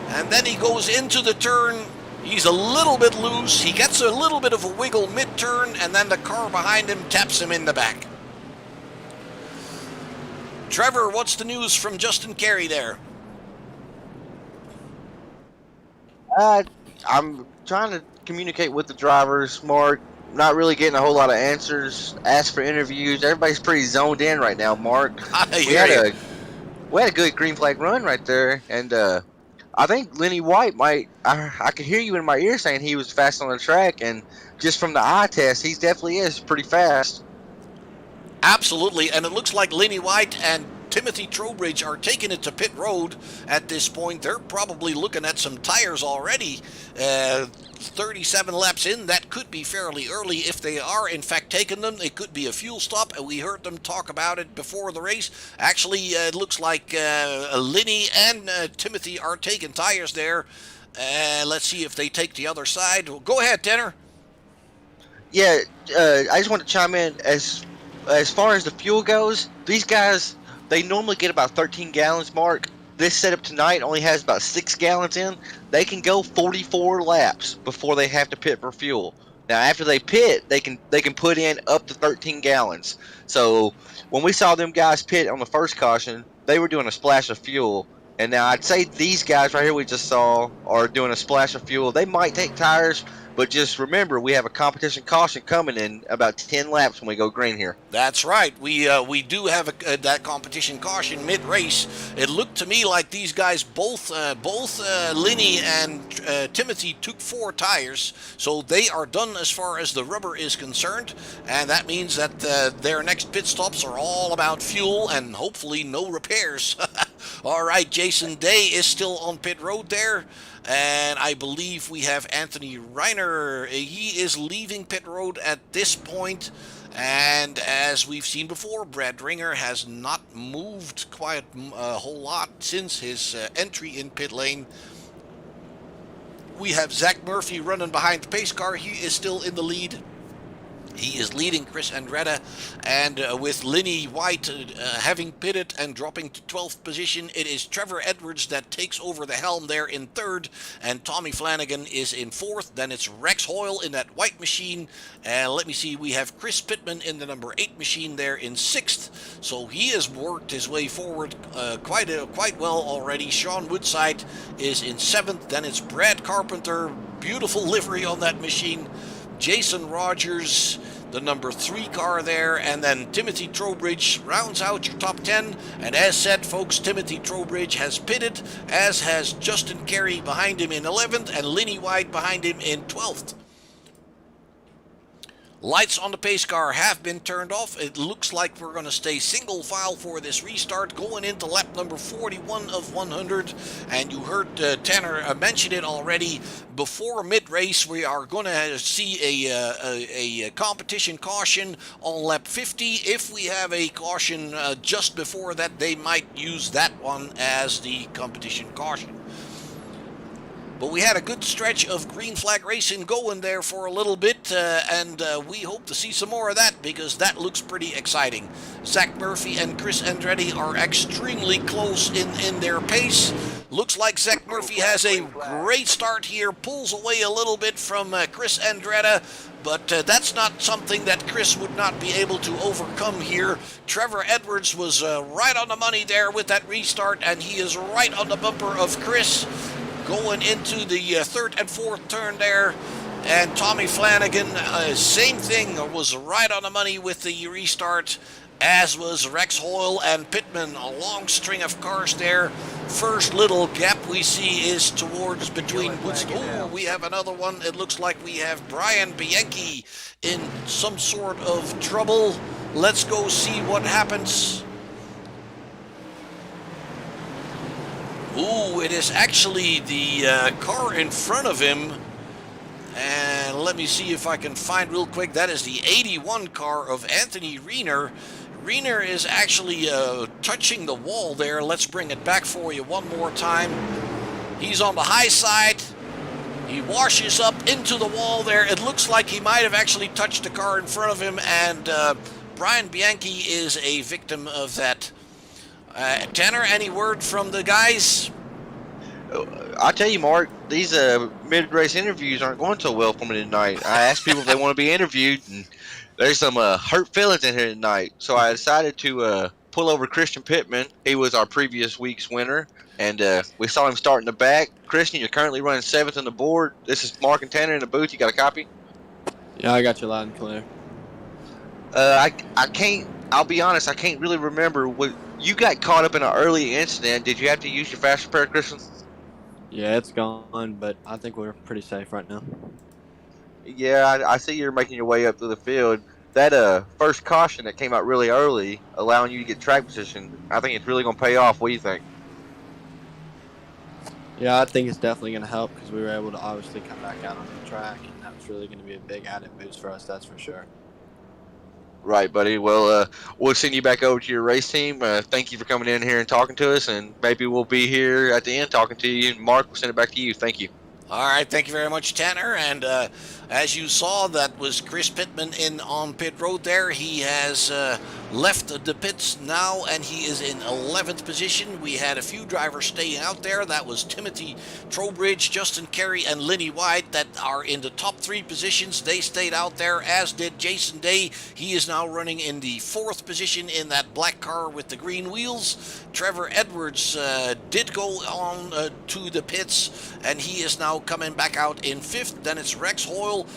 And then he goes into the turn. He's a little bit loose. He gets a little bit of a wiggle mid-turn, and then the car behind him taps him in the back. Trevor, what's the news from Justin Carey there? I'm trying to communicate with the drivers, Mark. Not really getting a whole lot of answers. Asked for interviews. Everybody's pretty zoned in right now, Mark. We had a good green flag run right there, and I think Lenny White might. I could hear you in my ear saying he was fast on the track, and just from the eye test, he definitely is pretty fast. Absolutely, and it looks like Lenny White and Timothy Trowbridge are taking it to pit road at this point. They're probably looking at some tires already. 37 laps in, that could be fairly early. If they are in fact taking them, it could be a fuel stop, and we heard them talk about it before the race. Actually, it looks like Lenny and Timothy are taking tires there. Let's see if they take the other side. Go ahead, Tanner. Yeah, I just want to chime in. As as far as the fuel goes, these guys, they normally get about 13 gallons, Mark. This setup tonight only has about 6 gallons in. They can go 44 laps before they have to pit for fuel. Now, after they pit, they can put in up to 13 gallons. So when we saw them guys pit on the first caution, they were doing a splash of fuel. And now I'd say these guys right here we just saw are doing a splash of fuel. They might take tires, but just remember we have a competition caution coming in about 10 laps when we go green here. That's right. We do have that competition caution mid-race. It looked to me like these guys both Linny and Timothy took 4 tires, so they are done as far as the rubber is concerned, and that means that their next pit stops are all about fuel and hopefully no repairs. All right, Jason Day is still on pit road there. And I believe we have Anthony Reiner. He is leaving pit road at this point. And as we've seen before, Brad Ringer has not moved quite a whole lot since his entry in pit lane. We have Zach Murphy running behind the pace car. He is still in the lead. He is leading Chris Andretta, and with Linny White having pitted and dropping to 12th position, it is Trevor Edwards that takes over the helm there in 3rd, and Tommy Flanagan is in 4th. Then it's Rex Hoyle in that white machine, and let me see, we have Chris Pittman in the number 8 machine there in 6th, so he has worked his way forward quite well already. Sean Woodside is in 7th, then it's Brad Carpenter, beautiful livery on that machine. Jason Rogers, the number 3 car there, and then Timothy Trowbridge rounds out your top 10. And as said, folks, Timothy Trowbridge has pitted, as has Justin Carey behind him in 11th, and Linny White behind him in 12th. Lights on the pace car have been turned off. It looks like we're going to stay single file for this restart going into lap number 41 of 100. And you heard Tanner mention it already. Before mid-race, we are going to see a competition caution on lap 50. If we have a caution just before that, they might use that one as the competition caution. But we had a good stretch of green flag racing going there for a little bit, and we hope to see some more of that because that looks pretty exciting. Zach Murphy and Chris Andretti are extremely close in their pace. Looks like Zach Murphy has a great start here, pulls away a little bit from Chris Andretti, but that's not something that Chris would not be able to overcome here. Trevor Edwards was right on the money there with that restart, and he is right on the bumper of Chris. Going into the 3rd and 4th turn there, and Tommy Flanagan, same thing, was right on the money with the restart, as was Rex Hoyle and Pittman. A long string of cars there. First little gap we see is towards between Woods. Oh, we have another one. It looks like we have Brian Bianchi in some sort of trouble. Let's go see what happens. Ooh, it is actually the car in front of him. And let me see if I can find real quick. That is the 81 car of Anthony Reiner. Reiner is actually touching the wall there. Let's bring it back for you one more time. He's on the high side. He washes up into the wall there. It looks like he might have actually touched the car in front of him. And Brian Bianchi is a victim of that. Tanner, any word from the guys? I tell you, Mark, these mid-race interviews aren't going so well for me tonight. I asked people if they want to be interviewed, and there's some hurt feelings in here tonight. So I decided to pull over Christian Pittman. He was our previous week's winner, and we saw him start in the back. Christian, you're currently running 7th on the board. This is Mark and Tanner in the booth. You got a copy? Yeah, I got you loud and clear. I can't. I'll be honest. I can't really remember what. You got caught up in an early incident. Did you have to use your fast repair, Christian? Yeah, it's gone, but I think we're pretty safe right now. Yeah, I see you're making your way up through the field. That first caution that came out really early, allowing you to get track position, I think it's really going to pay off. What do you think? Yeah, I think it's definitely going to help because we were able to obviously come back out on the track, and that's really going to be a big added boost for us, that's for sure. Right, buddy. Well, we'll send you back over to your race team. Thank you for coming in here and talking to us, and maybe we'll be here at the end talking to you. Mark, we'll send it back to you. Thank you. All right, thank you very much, Tanner. And as you saw, that was Chris Pittman in on pit road there. He has left the pits now, and he is in 11th position. We had a few drivers staying out there. That was Timothy Trowbridge, Justin Carey, and Lenny White that are in the top 3 positions. They stayed out there, as did Jason Day. He is now running in the 4th position in that black car with the green wheels. Trevor Edwards did go on to the pits, and he is now coming back out in 5th. Then it's Rex Hoyle,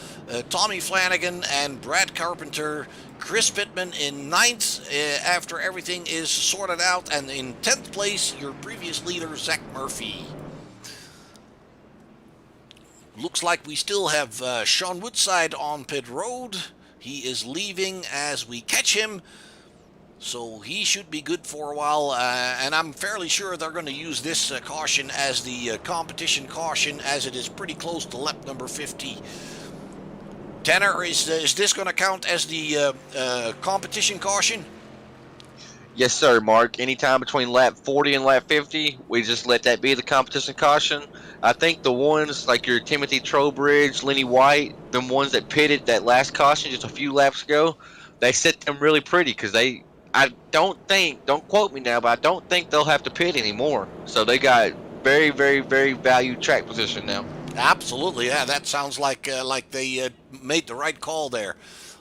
Tommy Flanagan, and Brad Carpenter. Chris Pittman in 9th after everything is sorted out, and in 10th place, your previous leader, Zach Murphy. Looks like we still have Sean Woodside on pit road. He is leaving as we catch him, so he should be good for a while, and I'm fairly sure they're going to use this caution as the competition caution, as it is pretty close to lap number 50. Tanner, is this going to count as the competition caution? Yes, sir, Mark. Anytime between lap 40 and lap 50, we just let that be the competition caution. I think the ones like your Timothy Trowbridge, Lenny White, the ones that pitted that last caution just a few laps ago, they set them really pretty because I don't quote me now, but I don't think they'll have to pit anymore. So they got very, very, very valued track position now. Absolutely, yeah. That sounds like they made the right call there.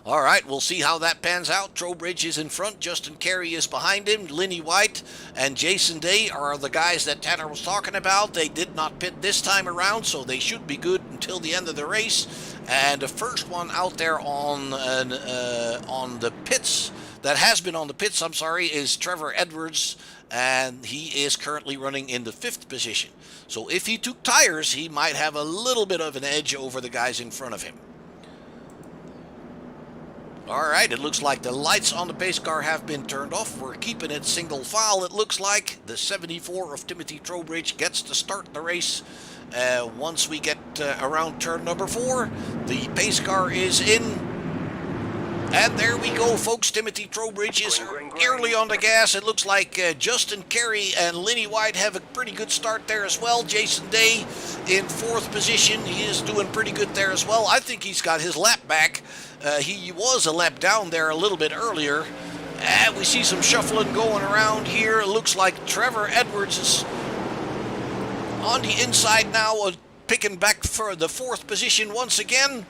All right, we'll see how that pans out. Trowbridge is in front. Justin Carey is behind him. Lenny White and Jason Day are the guys that Tanner was talking about. They did not pit this time around, so they should be good until the end of the race. And the first one out there on the pits, that has been on the pits, I'm sorry, is Trevor Edwards, and he is currently running in the 5th position. So if he took tires, he might have a little bit of an edge over the guys in front of him. All right, it looks like the lights on the pace car have been turned off. We're keeping it single file, it looks like. The 74 of Timothy Trowbridge gets to start the race. Once we get around turn number 4, the pace car is in. And there we go, folks. Timothy Trowbridge is early on the gas. It looks like Justin Carey and Lenny White have a pretty good start there as well. Jason Day in 4th position. He is doing pretty good there as well. I think he's got his lap back. He was a lap down there a little bit earlier. And we see some shuffling going around here. It looks like Trevor Edwards is on the inside now, picking back for the 4th position once again.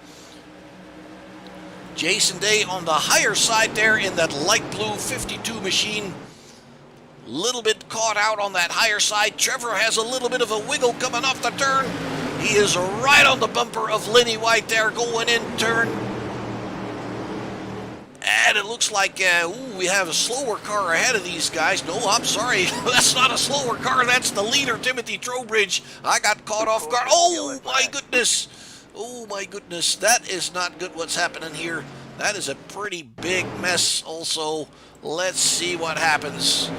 Jason Day on the higher side there in that light blue 52 machine. Little bit caught out on that higher side. Trevor has a little bit of a wiggle coming off the turn. He is right on the bumper of Lenny White there going in turn. And it looks like we have a slower car ahead of these guys. No, I'm sorry. That's not a slower car. That's the leader, Timothy Trowbridge. I got caught off guard. Oh, my goodness. Oh, my goodness. That is not good what's happening here. That is a pretty big mess also. Let's see what happens.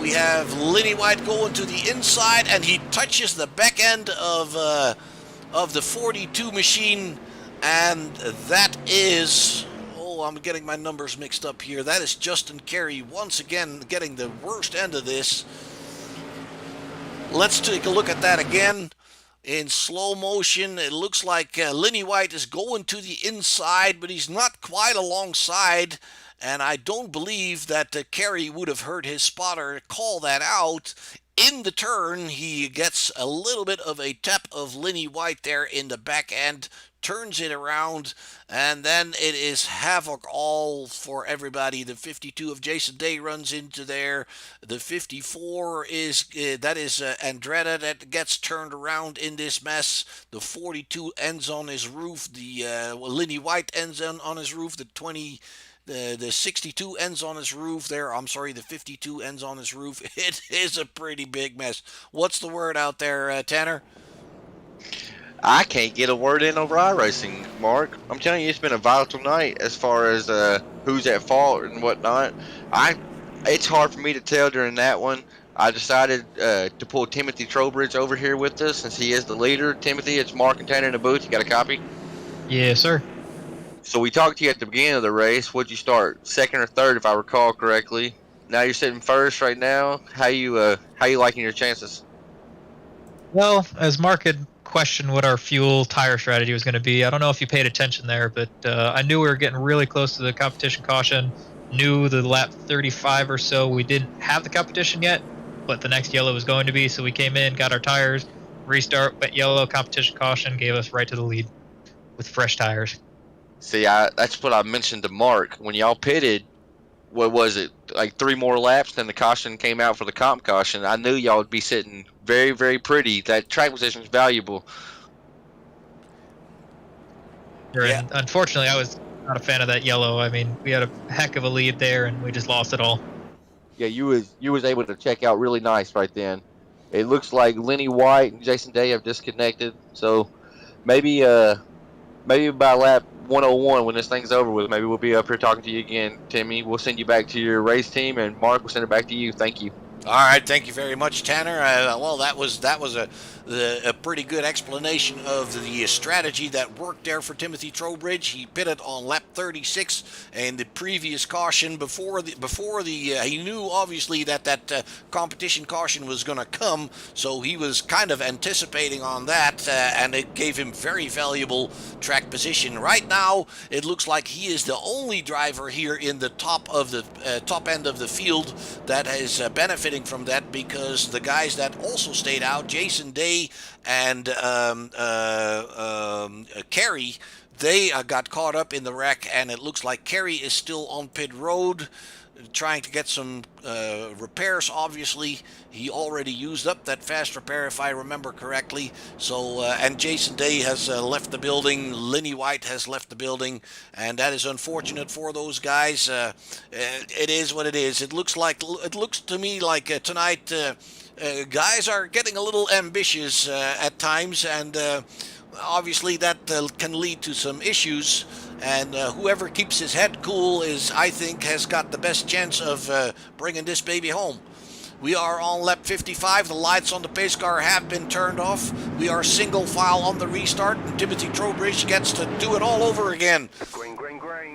We have Lenny White going to the inside, and he touches the back end of the 42 machine. And that is, I'm getting my numbers mixed up here. That is Justin Carey once again getting the worst end of this. Let's take a look at that again. In slow motion, it looks like Lenny White is going to the inside, but he's not quite alongside. And I don't believe that Carey would have heard his spotter call that out. In the turn, he gets a little bit of a tap of Lenny White there in the back end, turns it around, and then it is havoc all for everybody. The 52 of Jason Day runs into there. The 54 is Andretta that gets turned around in this mess. The 42 ends on his roof. The Lenny White ends on his roof. The 62 ends on his roof there. I'm sorry, the 52 ends on his roof. It is a pretty big mess. What's the word out there, Tanner? I can't get a word in over iRacing, Mark. I'm telling you, it's been a volatile night as far as who's at fault and whatnot. It's hard for me to tell during that one. I decided to pull Timothy Trowbridge over here with us since he is the leader. Timothy, it's Mark and Tanner in the booth. You got a copy? Yes, sir. So we talked to you at the beginning of the race. What'd you start? Second or third, if I recall correctly. Now you're sitting first right now. How you liking your chances? Well, as Mark had questioned what our fuel tire strategy was going to be, I don't know if you paid attention there, but I knew we were getting really close to the competition caution. Knew the lap 35 or so we didn't have the competition yet, but the next yellow was going to be. So we came in, got our tires, restart, went yellow, competition caution, gave us right to the lead with fresh tires. See, that's what I mentioned to Mark when y'all pitted. What was it, like 3 more laps? Then the caution came out for the comp caution. I knew y'all would be sitting very, very pretty. That track position is valuable. Yeah. And unfortunately, I was not a fan of that yellow. I mean, we had a heck of a lead there, and we just lost it all. Yeah, you was able to check out really nice right then. It looks like Lenny White and Jason Day have disconnected. So maybe by lap 101 when this thing's over with, maybe we'll be up here talking to you again, Timmy. We'll send you back to your race team, and Mark will send it back to you. Thank you. All right, thank you very much, Tanner. Well, that was a pretty good explanation of the strategy that worked there for Timothy Trowbridge. He pitted on lap 36, and the previous caution before the he knew obviously that competition caution was going to come, so he was kind of anticipating on that, and it gave him very valuable track position. Right now, it looks like he is the only driver here in the top end of the field that is benefiting from that, because the guys that also stayed out, Jason Day and Kerry, they got caught up in the wreck, and it looks like Kerry is still on pit road trying to get some repairs. Obviously, he already used up that fast repair, if I remember correctly. So, and Jason Day has left the building. Lenny White has left the building, and that is unfortunate for those guys. It is what it is. It looks to me like tonight guys are getting a little ambitious at times, and obviously that can lead to some issues. And whoever keeps his head cool I think, has got the best chance of bringing this baby home. We are on lap 55. The lights on the pace car have been turned off. We are single file on the restart, and Timothy Trowbridge gets to do it all over again. Green.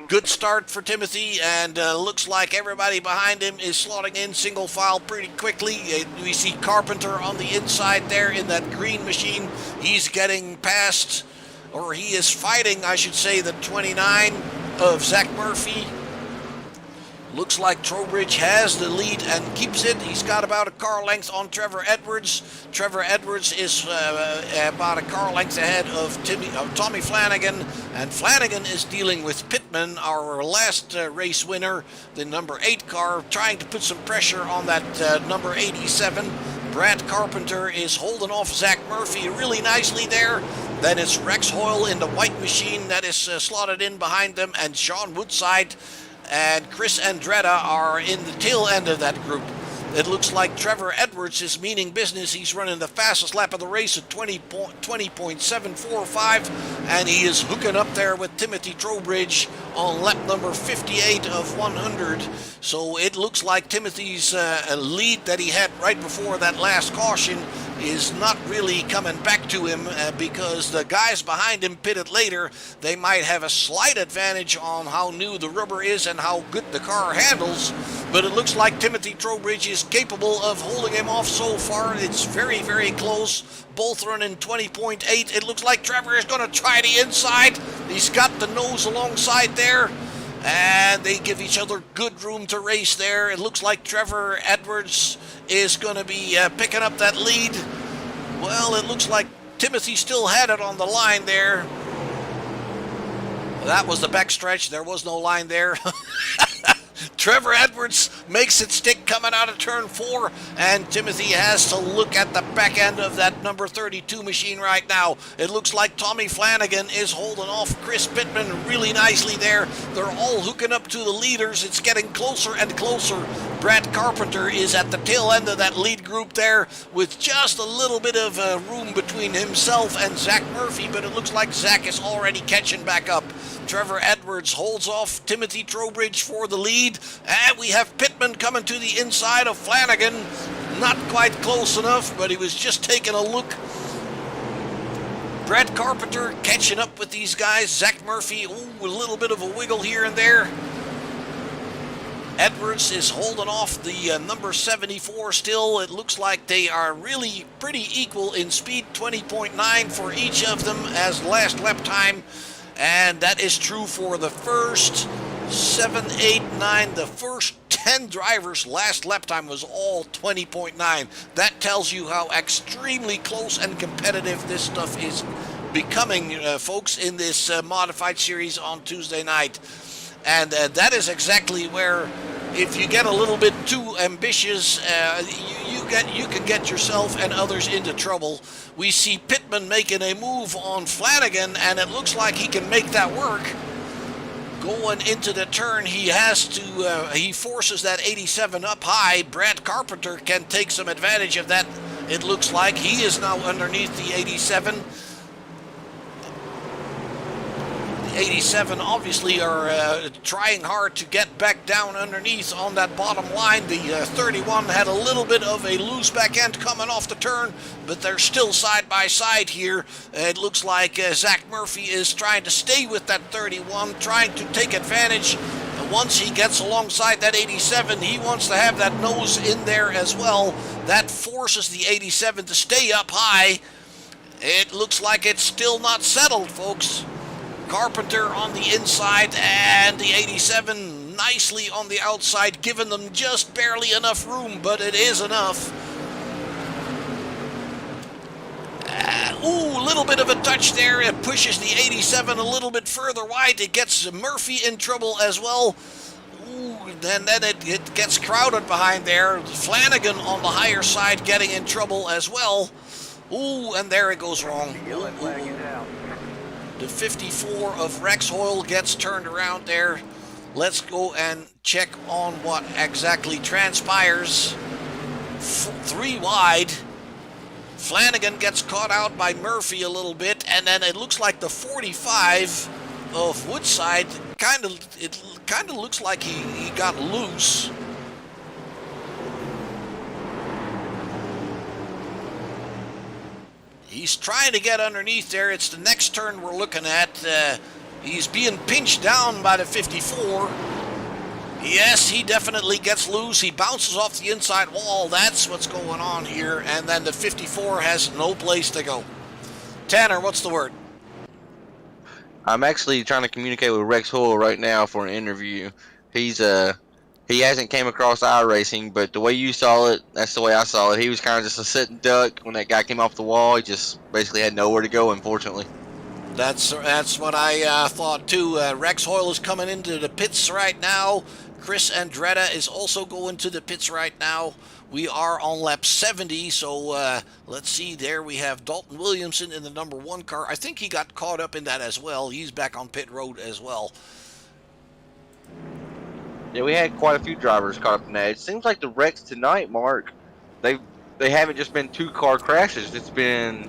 Good start for Timothy, and looks like everybody behind him is slotting in single file pretty quickly. We see Carpenter on the inside there in that green machine. He's getting past, or he is fighting, I should say, the 29 of Zach Murphy. Looks like Trowbridge has the lead and keeps it. He's got about a car length on Trevor Edwards. Trevor Edwards is about a car length ahead of Tommy Flanagan, and Flanagan is dealing with Pittman, our last race winner, the number 8 car, trying to put some pressure on that number 87. Brad Carpenter is holding off Zach Murphy really nicely there. Then it's Rex Hoyle in the white machine that is slotted in behind them, and Sean Woodside and Chris Andretta are in the tail end of that group. It looks like Trevor Edwards is meaning business. He's running the fastest lap of the race at 20.745, and he is hooking up there with Timothy Trowbridge on lap number 58 of 100. So it looks like Timothy's lead that he had right before that last caution is not really coming back to him, because the guys behind him pitted later. They might have a slight advantage on how new the rubber is and how good the car handles, but it looks like Timothy Trowbridge is capable of holding him off so far. It's very, very close. Both running 20.8. It looks like Trevor is going to try the inside. He's got the nose alongside there, and they give each other good room to race there. It looks like Trevor Edwards is going to be picking up that lead. Well, it looks like Timothy still had it on the line there. That was the backstretch. There was no line there. Trevor Edwards makes it stick coming out of turn 4, and Timothy has to look at the back end of that number 32 machine right now. It looks like Tommy Flanagan is holding off Chris Pittman really nicely there. They're all hooking up to the leaders. It's getting closer and closer. Brad Carpenter is at the tail end of that lead group there with just a little bit of room between himself and Zach Murphy, but it looks like Zach is already catching back up. Trevor Edwards holds off Timothy Trowbridge for the lead, and we have Pittman coming to the inside of Flanagan. Not quite close enough, but he was just taking a look. Brad Carpenter catching up with these guys. Zach Murphy, a little bit of a wiggle here and there. Edwards is holding off the number 74 still. It looks like they are really pretty equal in speed, 20.9 for each of them as last lap time. And that is true for the first 7, 8, 9, the first 10 drivers. Last lap time was all 20.9. That tells you how extremely close and competitive this stuff is becoming, folks, in this modified series on Tuesday night. And that is exactly where, if you get a little bit too ambitious, you can get yourself and others into trouble. We see Pittman making a move on Flanagan, and it looks like he can make that work. Going into the turn, he has to, he forces that 87 up high. Brad Carpenter can take some advantage of that. It looks like he is now underneath the 87. 87 obviously are trying hard to get back down underneath on that bottom line. The 31 had a little bit of a loose back end coming off the turn, but they're still side by side here. It looks like Zach Murphy is trying to stay with that 31, trying to take advantage. Once he gets alongside that 87, he wants to have that nose in there as well. That forces the 87 to stay up high. It looks like it's still not settled, folks. Carpenter on the inside and the 87 nicely on the outside, giving them just barely enough room, but it is enough. Ooh, a little bit of a touch there. It pushes the 87 a little bit further wide. It gets Murphy in trouble as well. Ooh, then it gets crowded behind there. Flanagan on the higher side getting in trouble as well. Ooh, and there it goes wrong. Ooh, ooh. The 54 of Rex Hoyle gets turned around there. Let's go and check on what exactly transpires. 3 wide. Flanagan gets caught out by Murphy a little bit, and then it looks like the 45 of Woodside kind of looks like he got loose. He's trying to get underneath there. It's the next turn we're looking at. He's being pinched down by the 54. Yes, he definitely gets loose. He bounces off the inside wall. That's what's going on here. And then the 54 has no place to go. Tanner, what's the word? I'm actually trying to communicate with Rex Hoyle right now for an interview. He hasn't came across iRacing, but the way you saw it, that's the way I saw it. He was kind of just a sitting duck when that guy came off the wall. He just basically had nowhere to go, unfortunately. That's what I thought too. Rex Hoyle is coming into the pits right now. Chris Andretta is also going to the pits right now. We are on lap 70, so let's see. There we have Dalton Williamson in the number 1 car. I think he got caught up in that as well. He's back on pit road as well. Yeah, we had quite a few drivers caught up in that. It seems like the wrecks tonight, Mark, they haven't just been 2-car crashes. It's been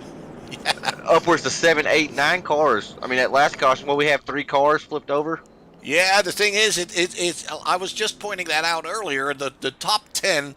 upwards to 7, 8, 9 cars. I mean, that last caution, we have 3 cars flipped over. Yeah, the thing is, it's. I was just pointing that out earlier. The top 10,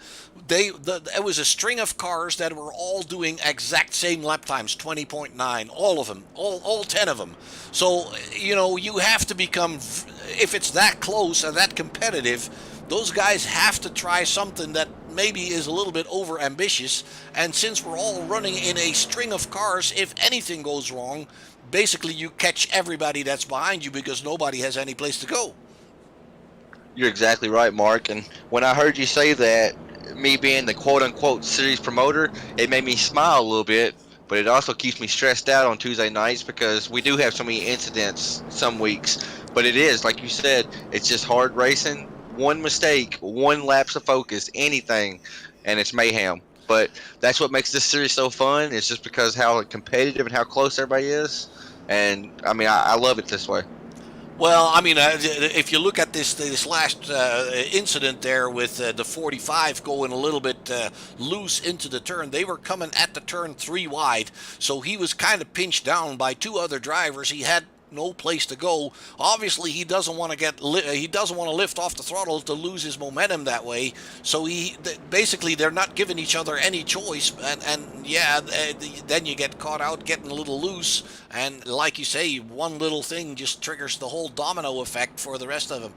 it was a string of cars that were all doing exact same lap times, 20.9, all of them, all 10 of them. So you have to become, if it's that close and that competitive, those guys have to try something that maybe is a little bit over ambitious. And since we're all running in a string of cars, if anything goes wrong, basically you catch everybody that's behind you because nobody has any place to go. You're exactly right, Mark. And when I heard you say that, me being the quote-unquote series promoter, it made me smile a little bit, but it also keeps me stressed out on Tuesday nights because we do have so many incidents some weeks. But it is, like you said, it's just hard racing. One mistake, one lapse of focus, anything, and it's mayhem. But that's what makes this series so fun. It's just because how competitive and how close everybody is. And, I mean, I love it this way. Well, I mean, if you look at this last incident there with the 45 going a little bit loose into the turn, they were coming at the turn 3 wide, so he was kind of pinched down by 2 other drivers. He had no place to go. Obviously, he doesn't want to lift off the throttle to lose his momentum that way. So basically they're not giving each other any choice, and yeah, then you get caught out getting a little loose, and like you say, one little thing just triggers the whole domino effect for the rest of them.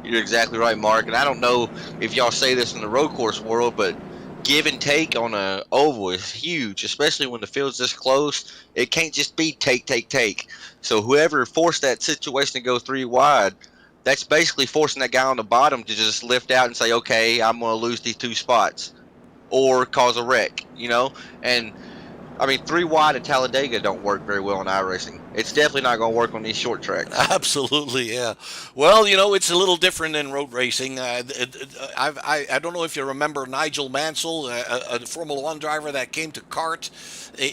You're exactly right, Mark. And I don't know if y'all say this in the road course world, but give and take on a oval is huge, especially when the field's this close. It can't just be take. So whoever forced that situation to go 3 wide, that's basically forcing that guy on the bottom to just lift out and say, okay, I'm going to lose these 2 spots or cause a wreck, you know? And I mean, 3 wide at Talladega don't work very well in iRacing. It's definitely not going to work on these short tracks. Absolutely, yeah. Well, you know, it's a little different in road racing. I don't know if you remember Nigel Mansell, a Formula One driver that came to kart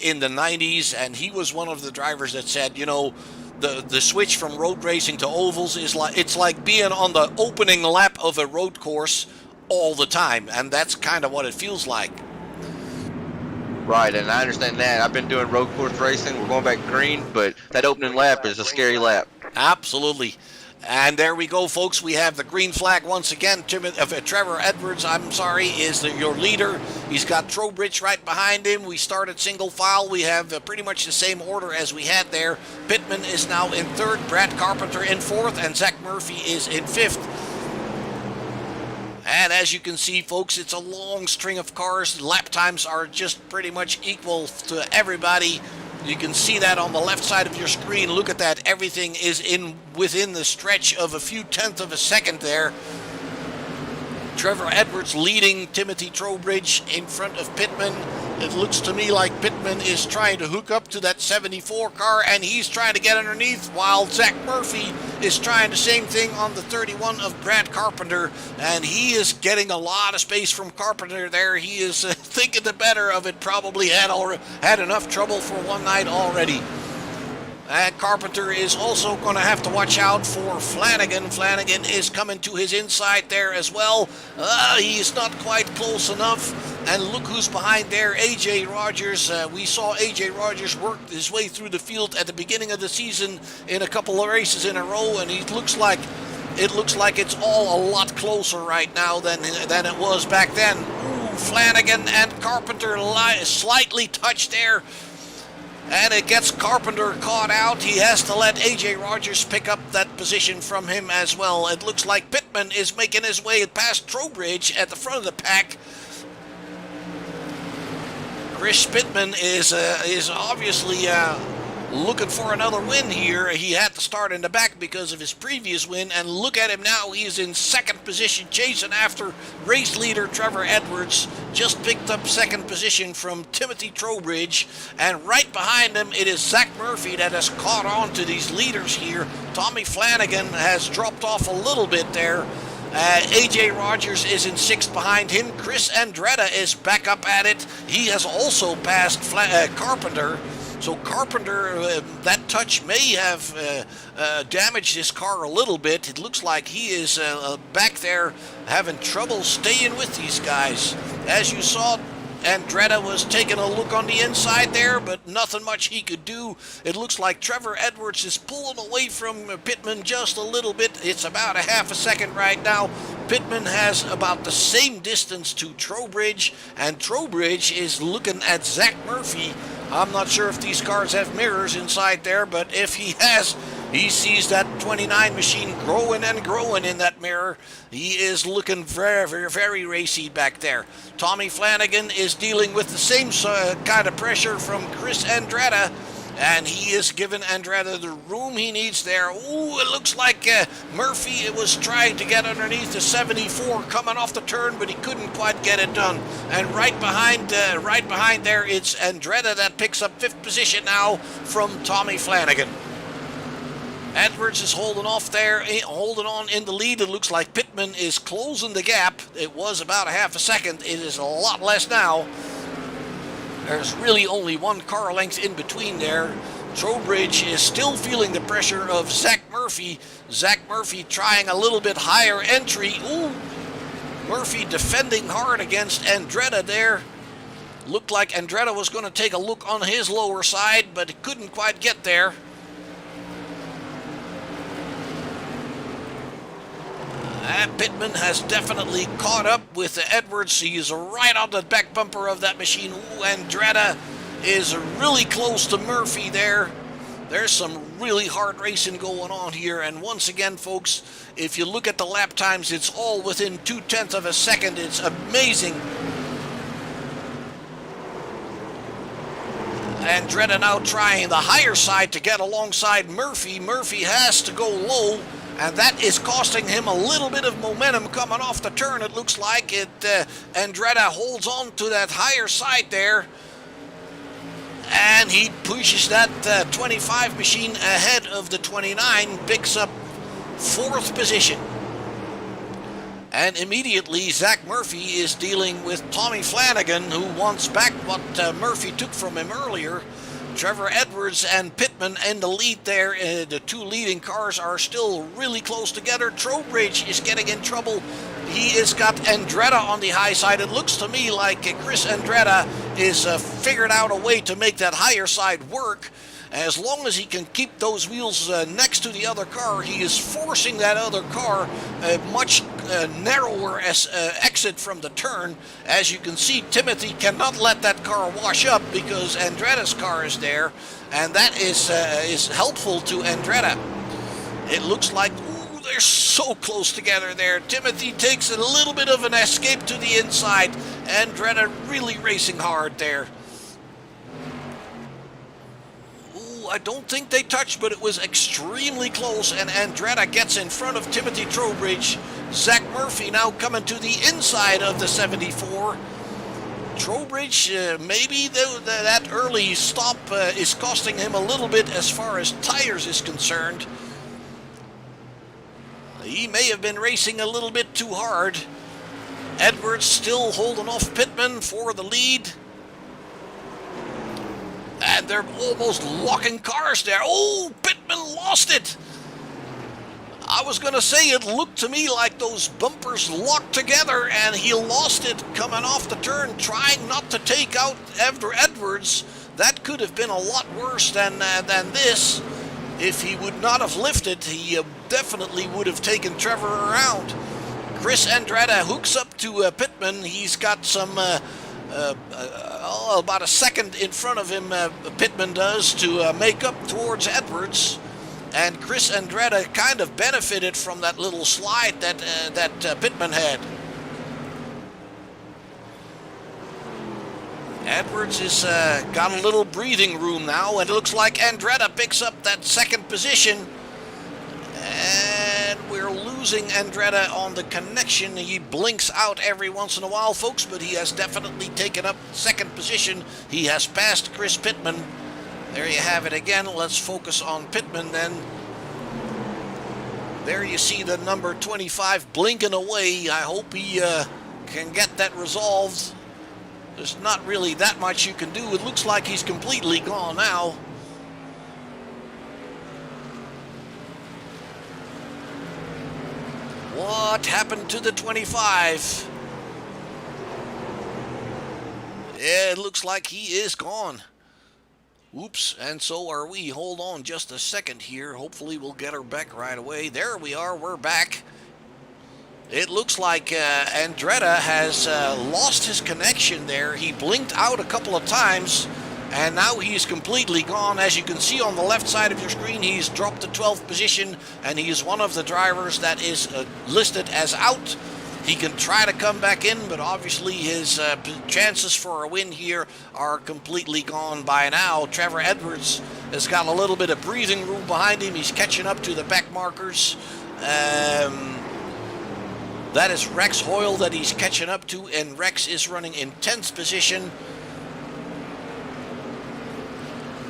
in the 90s, and he was one of the drivers that said, you know, the switch from road racing to ovals is like being on the opening lap of a road course all the time, and that's kind of what it feels like. Right, and I understand that. I've been doing road course racing. We're going back green, but that opening lap is a scary lap. Absolutely. And there we go, folks. We have the green flag once again. Trevor Edwards, is your leader. He's got Trowbridge right behind him. We started single file. We have pretty much the same order as we had there. Pittman is now in 3rd, Brad Carpenter in 4th, and Zach Murphy is in 5th. And as you can see, folks, it's a long string of cars. Lap times are just pretty much equal to everybody. You can see that on the left side of your screen. Look at that. Everything is within the stretch of a few tenths of a second there. Trevor Edwards leading Timothy Trowbridge in front of Pittman. It looks to me like Pittman is trying to hook up to that 74 car, and he's trying to get underneath, while Zach Murphy is trying the same thing on the 31 of Brad Carpenter, and he is getting a lot of space from Carpenter there. He is thinking the better of it, probably had enough trouble for one night already. And Carpenter is also going to have to watch out for Flanagan. Flanagan is coming to his inside there as well. He's not quite close enough. And look who's behind there, A.J. Rogers. We saw A.J. Rogers work his way through the field at the beginning of the season in a couple of races in a row, and it looks like it's all a lot closer right now than it was back then. Ooh, Flanagan and Carpenter slightly touched there. And it gets Carpenter caught out. He has to let A.J. Rogers pick up that position from him as well. It looks like Pittman is making his way past Trowbridge at the front of the pack. Chris Pittman is obviously looking for another win here. He had to start in the back because of his previous win, and look at him now. He is in 2nd position, chasing after race leader Trevor Edwards. Just picked up 2nd position from Timothy Trowbridge, and right behind him it is Zach Murphy that has caught on to these leaders here. Tommy Flanagan has dropped off a little bit there. A.J. Rogers is in 6th behind him. Chris Andretta is back up at it. He has also passed Carpenter. So Carpenter, that touch may have damaged his car a little bit. It looks like he is back there having trouble staying with these guys. As you saw, Andretta was taking a look on the inside there, but nothing much he could do. It looks like Trevor Edwards is pulling away from Pittman just a little bit. It's about a half a second right now. Pittman has about the same distance to Trowbridge, and Trowbridge is looking at Zach Murphy. I'm not sure if these cars have mirrors inside there, but if he has, he sees that 29 machine growing and growing in that mirror. He is looking very, very, very racy back there. Tommy Flanagan is dealing with the same kind of pressure from Chris Andretta, and he is giving Andretta the room he needs there. Ooh, it looks like Murphy was trying to get underneath the 74 coming off the turn, but he couldn't quite get it done. And right behind there, it's Andretta that picks up 5th position now from Tommy Flanagan. Edwards is holding off there, holding on in the lead. It looks like Pittman is closing the gap. It was about a half a second. It is a lot less now. There's really only 1 car length in between there. Trowbridge is still feeling the pressure of Zach Murphy. Zach Murphy trying a little bit higher entry. Ooh, Murphy defending hard against Andretta there. Looked like Andretta was going to take a look on his lower side, but he couldn't quite get there. Pittman has definitely caught up with Edwards. He is right on the back bumper of that machine. Ooh, Andretta is really close to Murphy there. There's some really hard racing going on here. And once again, folks, if you look at the lap times, it's all within 0.2 of a second. It's amazing. Andretti now trying the higher side to get alongside Murphy. Murphy has to go low, and that is costing him a little bit of momentum coming off the turn. It looks like it. Andretti holds on to that higher side there, and he pushes that 25 machine ahead of the 29, picks up 4th position. And immediately, Zach Murphy is dealing with Tommy Flanagan, who wants back what Murphy took from him earlier. Trevor Edwards and Pittman in the lead there. The 2 leading cars are still really close together. Trowbridge is getting in trouble. He has got Andretti on the high side. It looks to me like Chris Andretti is figured out a way to make that higher side work. As long as he can keep those wheels next to the other car, he is forcing that other car a much narrower exit from the turn. As you can see, Timothy cannot let that car wash up because Andretti's car is there, and that is helpful to Andretti. It looks like, ooh, they're so close together there. Timothy takes a little bit of an escape to the inside. Andretti really racing hard there. I don't think they touched, but it was extremely close, and Andretti gets in front of Timothy Trowbridge. Zach Murphy now coming to the inside of the 74. Trowbridge, maybe that early stop is costing him a little bit as far as tires is concerned. He may have been racing a little bit too hard. Edwards still holding off Pittman for the lead. And they're almost locking cars there. Oh, Pittman lost it. I was going to say it looked to me like those bumpers locked together, and he lost it coming off the turn, trying not to take out Edwards. That could have been a lot worse than this. If he would not have lifted, he definitely would have taken Trevor around. Chris Andretti hooks up to Pittman. He's got some... about a second in front of him, Pittman does, to make up towards Edwards. And Chris Andretti kind of benefited from that little slide that Pittman had. Edwards has got a little breathing room now, and it looks like Andretti picks up that 2nd position. And we're losing Andretti on the connection. He blinks out every once in a while, folks, but he has definitely taken up 2nd position. He has passed Chris Pittman. There you have it again. Let's focus on Pittman then. There you see the number 25 blinking away. I hope he can get that resolved. There's not really that much you can do. It looks like he's completely gone now. What happened to the 25? Yeah, it looks like he is gone. Oops, and so are we. Hold on just a second here. Hopefully we'll get her back right away. There we are. We're back. It looks like Andretti has lost his connection there. He blinked out a couple of times, and now he's completely gone. As you can see on the left side of your screen, he's dropped to 12th position, and he is one of the drivers that is listed as out. He can try to come back in, but obviously his chances for a win here are completely gone by now. Trevor Edwards has got a little bit of breathing room behind him. He's catching up to the back markers. That is Rex Hoyle that he's catching up to, and Rex is running in 10th position.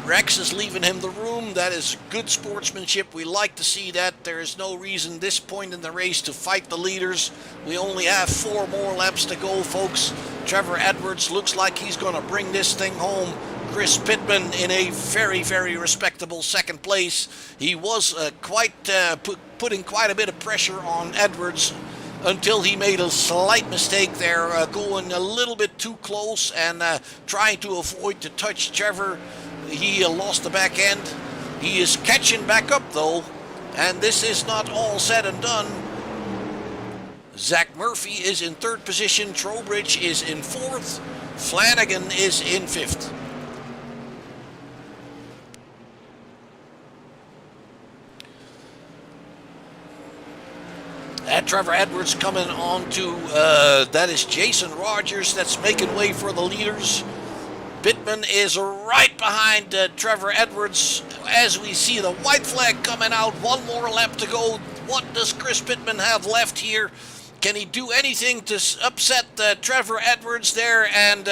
Rex is leaving him the room. That is good sportsmanship. We like to see that. There is no reason this point in the race to fight the leaders. We only have 4 more laps to go, folks. Trevor Edwards looks like he's going to bring this thing home. Chris Pittman in a very, very respectable 2nd place. He was putting quite a bit of pressure on Edwards until he made a slight mistake there, going a little bit too close and trying to avoid to touch Trevor. He lost the back end. He is catching back up, though, and this is not all said and done. Zach Murphy is in 3rd position. Trowbridge is in 4th. Flanagan is in 5th. And Trevor Edwards coming on to, that is Jason Rogers that's making way for the leaders. Pittman is right behind Trevor Edwards as we see the white flag coming out. One more lap to go. What does Chris Pittman have left here? Can he do anything to upset Trevor Edwards there and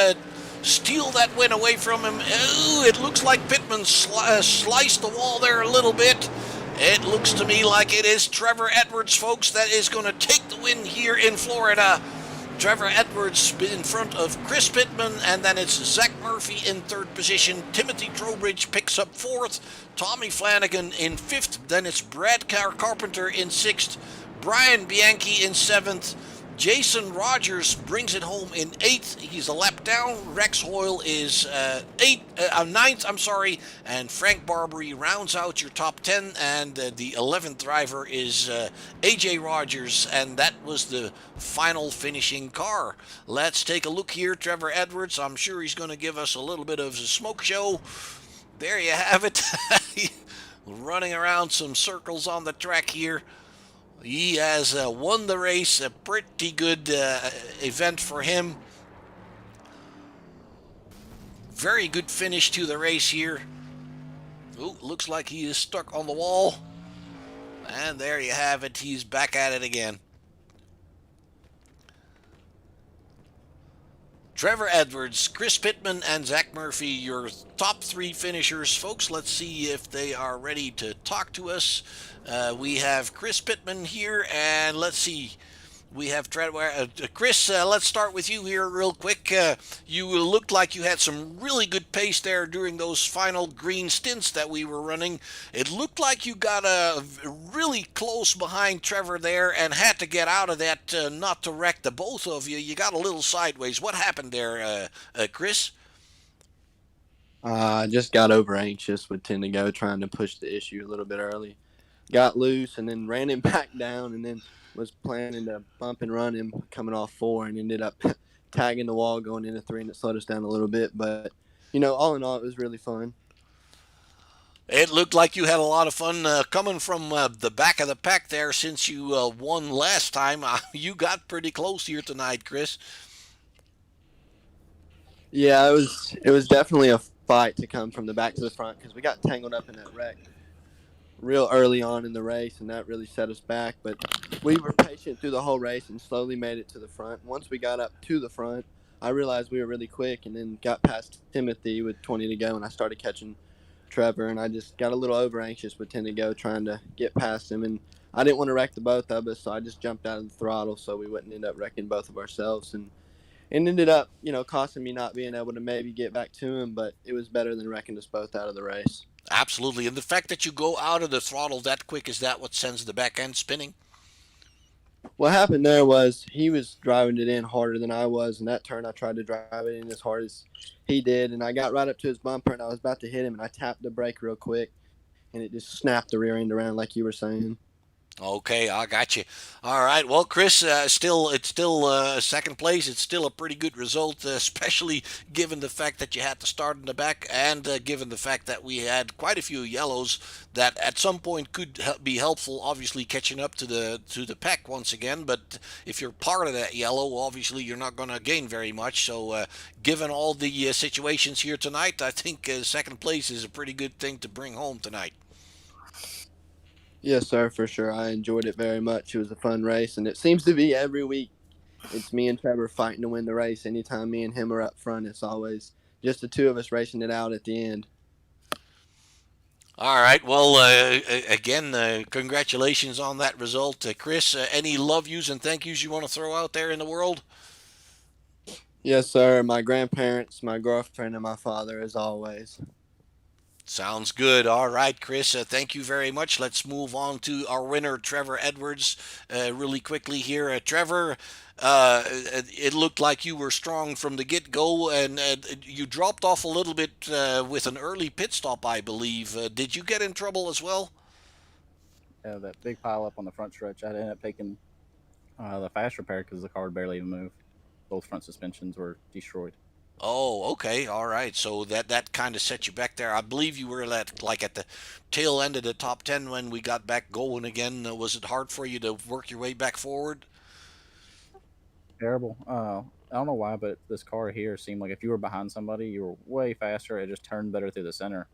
steal that win away from him? Ooh, it looks like Pittman sliced the wall there a little bit. It looks to me like it is Trevor Edwards, folks, that is going to take the win here in Florida. Trevor Edwards in front of Chris Pittman, and then it's Zach Murphy in third position. Timothy Trowbridge picks up fourth. Tommy Flanagan in fifth. Then it's Brad Carpenter in sixth. Brian Bianchi in seventh. Jason Rogers brings it home in eighth. He's a lap down. Rex Hoyle is ninth, and Frank Barbary rounds out your top 10, and the 11th driver is AJ Rogers, and that was the final finishing car. Let's take a look here. Trevor Edwards, I'm sure he's going to give us a little bit of a smoke show. There you have it. Running around some circles on the track here. He has won the race, a pretty good event for him. Very good finish to the race here. Ooh, looks like he is stuck on the wall. And there you have it. He's back at it again. Trevor Edwards, Chris Pittman, and Zach Murphy, your top three finishers. Folks, let's see if they are ready to talk to us. We have Chris Pittman here, and let's see. We have Chris, let's start with you here real quick. You looked like you had some really good pace there during those final green stints that we were running. It looked like you got really close behind Trevor there and had to get out of that not to wreck the both of you. You got a little sideways. What happened there, Chris? I just got over anxious with 10 to go, trying to push the issue a little bit early. Got loose and then ran him back down, and then was planning to bump and run him coming off 4, and ended up tagging the wall going into 3, and it slowed us down a little bit. But, all in all, it was really fun. It looked like you had a lot of fun coming from the back of the pack there since you won last time. You got pretty close here tonight, Chris. Yeah, it was definitely a fight to come from the back to the front because we got tangled up in that wreck real early on in the race, and that really set us back. But we were patient through the whole race and slowly made it to the front. Once we got up to the front, I realized we were really quick, and then got past Timothy with 20 to go, and I started catching Trevor, and I just got a little over anxious with 10 to go trying to get past him, and I didn't want to wreck the both of us, so I just jumped out of the throttle so we wouldn't end up wrecking both of ourselves, and it ended up, costing me not being able to maybe get back to him, but it was better than wrecking us both out of the race. Absolutely. And the fact that you go out of the throttle that quick, is that what sends the back end spinning? What happened there was he was driving it in harder than I was, and that turn I tried to drive it in as hard as he did, and I got right up to his bumper, and I was about to hit him, and I tapped the brake real quick, and it just snapped the rear end around like you were saying. Okay, I got you. All right. Well, Chris, it's still second place. It's still a pretty good result, especially given the fact that you had to start in the back, and given the fact that we had quite a few yellows that at some point could be helpful. Obviously, catching up to the pack once again. But if you're part of that yellow, obviously you're not going to gain very much. So, given all the situations here tonight, I think second place is a pretty good thing to bring home tonight. Yes, sir, for sure. I enjoyed it very much. It was a fun race, and it seems to be every week. It's me and Trevor fighting to win the race. Anytime me and him are up front, it's always just the two of us racing it out at the end. All right. Well, again, congratulations on that result. Chris, any love yous and thank yous you want to throw out there in the world? Yes, sir. My grandparents, my girlfriend, and my father, as always. Sounds good. All right, Chris, thank you very much. Let's move on to our winner, Trevor Edwards, really quickly here. Trevor, it looked like you were strong from the get-go, and you dropped off a little bit with an early pit stop, I believe. Did you get in trouble as well? Yeah, that big pile up on the front stretch, I ended up taking the fast repair because the car would barely even move. Both front suspensions were destroyed. Oh, okay, all right. So that kind of set you back there. I believe you were at the tail end of the top 10 when we got back going again. Was it hard for you to work your way back forward? Terrible. I don't know why, but this car here seemed like if you were behind somebody, you were way faster. It just turned better through the center.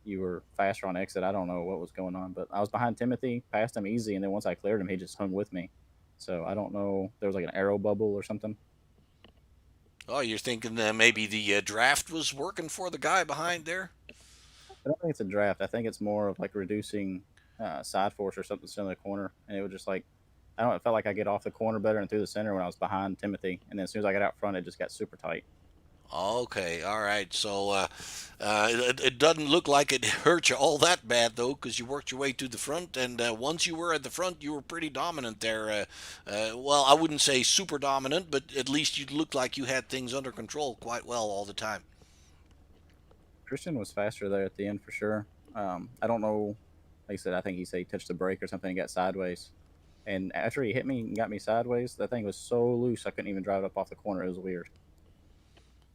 You were faster on exit. I don't know what was going on, but I was behind Timothy, passed him easy, and then once I cleared him, he just hung with me. So I don't know. There was like an aero bubble or something. Oh, you're thinking that maybe the draft was working for the guy behind there? I don't think it's a draft. I think it's more of like reducing side force or something in the corner, and it would just like I don't know. It felt like I get off the corner better and through the center when I was behind Timothy, and then as soon as I got out front, it just got super tight. Okay, all right. So it doesn't look like it hurt you all that bad though, because you worked your way to the front, and once you were at the front, you were pretty dominant there. Well, I wouldn't say super dominant, but at least you looked like you had things under control quite well all the time. Christian was faster there at the end for sure. I don't know. Like I said, I think he said he touched the brake or something and got sideways. And after he hit me and got me sideways, that thing was so loose I couldn't even drive it up off the corner. It was weird.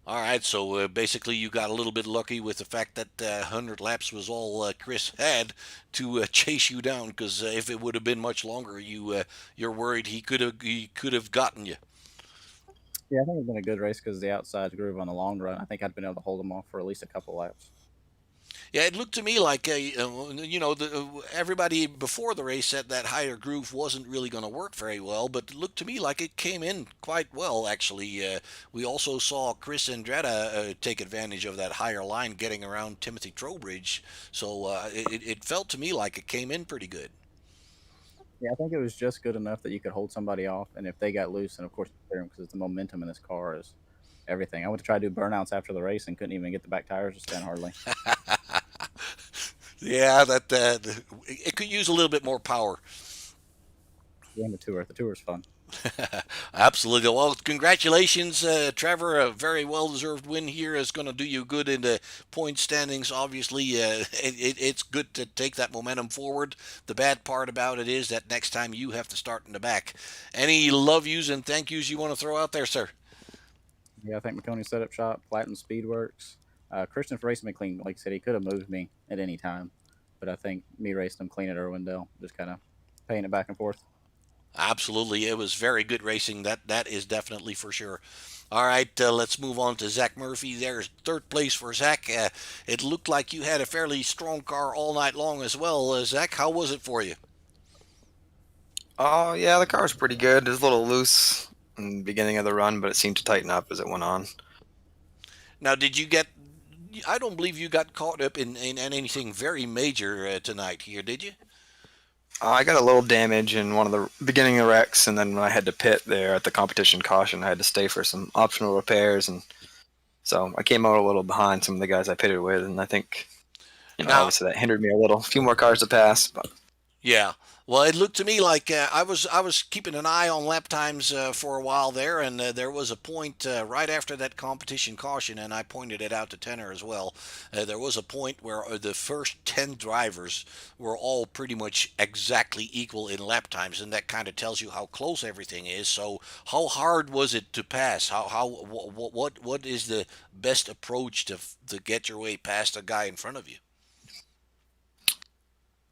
All right, so basically you got a little bit lucky with the fact that 100 laps was all Chris had to chase you down. Because if it would have been much longer, you're worried he could have gotten you. Yeah, I think it's been a good race because the outside groove on the long run. I think I'd been able to hold him off for at least a couple laps. Yeah, it looked to me like everybody before the race said that higher groove wasn't really going to work very well, but it looked to me like it came in quite well. Actually, we also saw Chris Andretta take advantage of that higher line, getting around Timothy Trowbridge. So it felt to me like it came in pretty good. Yeah, I think it was just good enough that you could hold somebody off, and if they got loose, and of course you clear them because the momentum in this car is everything. I went to try to do burnouts after the race and couldn't even get the back tires to stand hardly. Yeah, it could use a little bit more power. Yeah, the tour. The tour is fun. Absolutely. Well, congratulations, Trevor. A very well-deserved win here is going to do you good in the point standings. Obviously, it's good to take that momentum forward. The bad part about it is that next time you have to start in the back. Any love yous and thank yous you want to throw out there, sir? Yeah, I think McConey Setup Shop, Platinum Speedworks, Christian for racing me clean. Like I said, he could have moved me at any time, but I think me racing him clean at Irwindale, just kind of paying it back and forth. Absolutely. It was very good racing. That is definitely for sure. All right, let's move on to Zach Murphy. There's third place for Zach. It looked like you had a fairly strong car all night long as well. Zach, how was it for you? Oh, yeah, the car was pretty good. It was a little loose in the beginning of the run, but it seemed to tighten up as it went on. Now, did you get? I don't believe you got caught up in anything very major tonight here, did you? I got a little damage in one of the beginning of wrecks, and then when I had to pit there at the competition caution, I had to stay for some optional repairs, and so I came out a little behind some of the guys I pitted with, and I think, Now, obviously that hindered me a little. A few more cars to pass, but yeah. Well, it looked to me like I was keeping an eye on lap times for a while there, and there was a point right after that competition caution, and I pointed it out to Tenor as well. There was a point where the first 10 drivers were all pretty much exactly equal in lap times, and that kind of tells you how close everything is. So, how hard was it to pass? What is the best approach to get your way past a guy in front of you?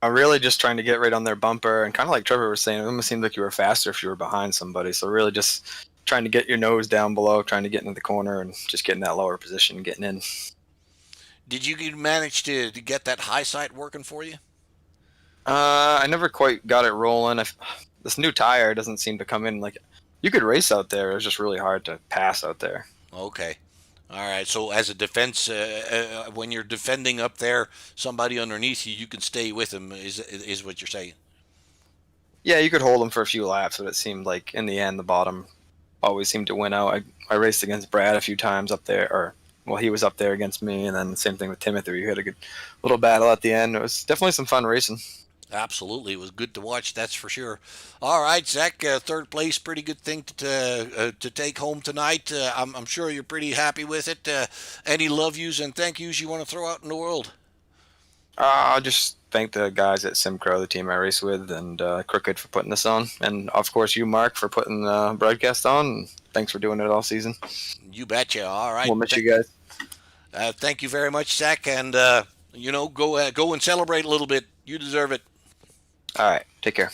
I'm really just trying to get right on their bumper, and kind of like Trevor was saying, it almost seemed like you were faster if you were behind somebody. So really just trying to get your nose down below, trying to get into the corner, and just getting that lower position, getting in. Did you manage to get that high side working for you? I never quite got it rolling. This new tire doesn't seem to come in like you could race out there. It was just really hard to pass out there. Okay. All right. So as a defense, when you're defending up there, somebody underneath you, you can stay with them. Is what you're saying? Yeah, you could hold them for a few laps, but it seemed like in the end the bottom always seemed to win out. I raced against Brad a few times up there, or well, he was up there against me, and then the same thing with Timothy. We had a good little battle at the end. It was definitely some fun racing. Absolutely, it was good to watch. That's for sure. All right, Zach, third place, pretty good thing to take home tonight. I'm sure you're pretty happy with it. Any love yous and thank yous you want to throw out in the world? I'll just thank the guys at Simcro, the team I race with, and Crooked for putting this on, and of course you, Mark, for putting the broadcast on. thanks for doing it all season. You betcha. All right. We'll miss you guys. Thank you very much, Zach, and go and celebrate a little bit. You deserve it. All right, take care.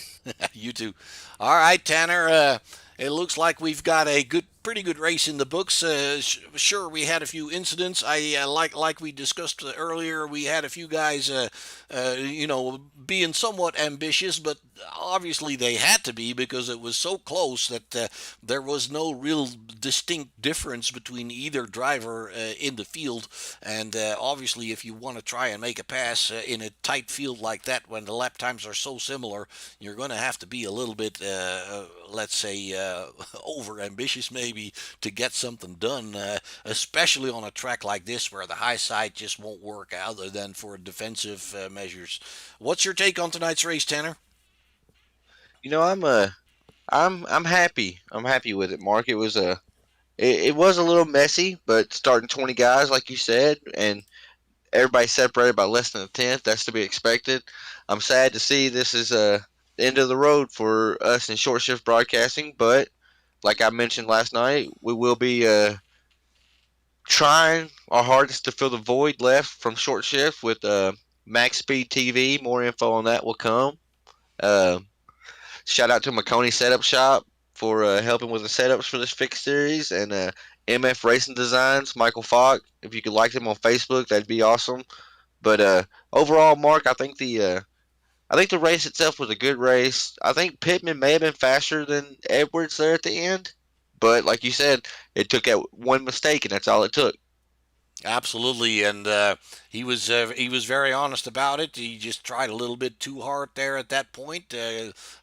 You too. All right, Tanner. It looks like we've got a pretty good race in the books. Sure, we had a few incidents. I like we discussed earlier. We had a few guys, being somewhat ambitious, but obviously they had to be because it was so close that there was no real distinct difference between either driver in the field. And obviously, if you want to try and make a pass in a tight field like that, when the lap times are so similar, you're going to have to be a little bit, let's say, over ambitious maybe to get something done, especially on a track like this where the high side just won't work other than for defensive measures. What's your take on tonight's race, Tanner? I'm happy. I'm happy with it, Mark. It was it was a little messy, but starting 20 guys like you said, and everybody separated by less than a tenth. That's to be expected. I'm sad to see this is the end of the road for us in short shift broadcasting, but like I mentioned last night, we will be trying our hardest to fill the void left from short shift with Max Speed TV. More info on that will come. Shout out to Maconi Setup Shop for helping with the setups for this fixed series, and MF Racing Designs, Michael Falk. If you could like them on Facebook, that'd be awesome. But overall, Mark, I think the race itself was a good race. I think Pittman may have been faster than Edwards there at the end, but like you said, it took that one mistake, and that's all it took. Absolutely, and he was very honest about it. He just tried a little bit too hard there at that point.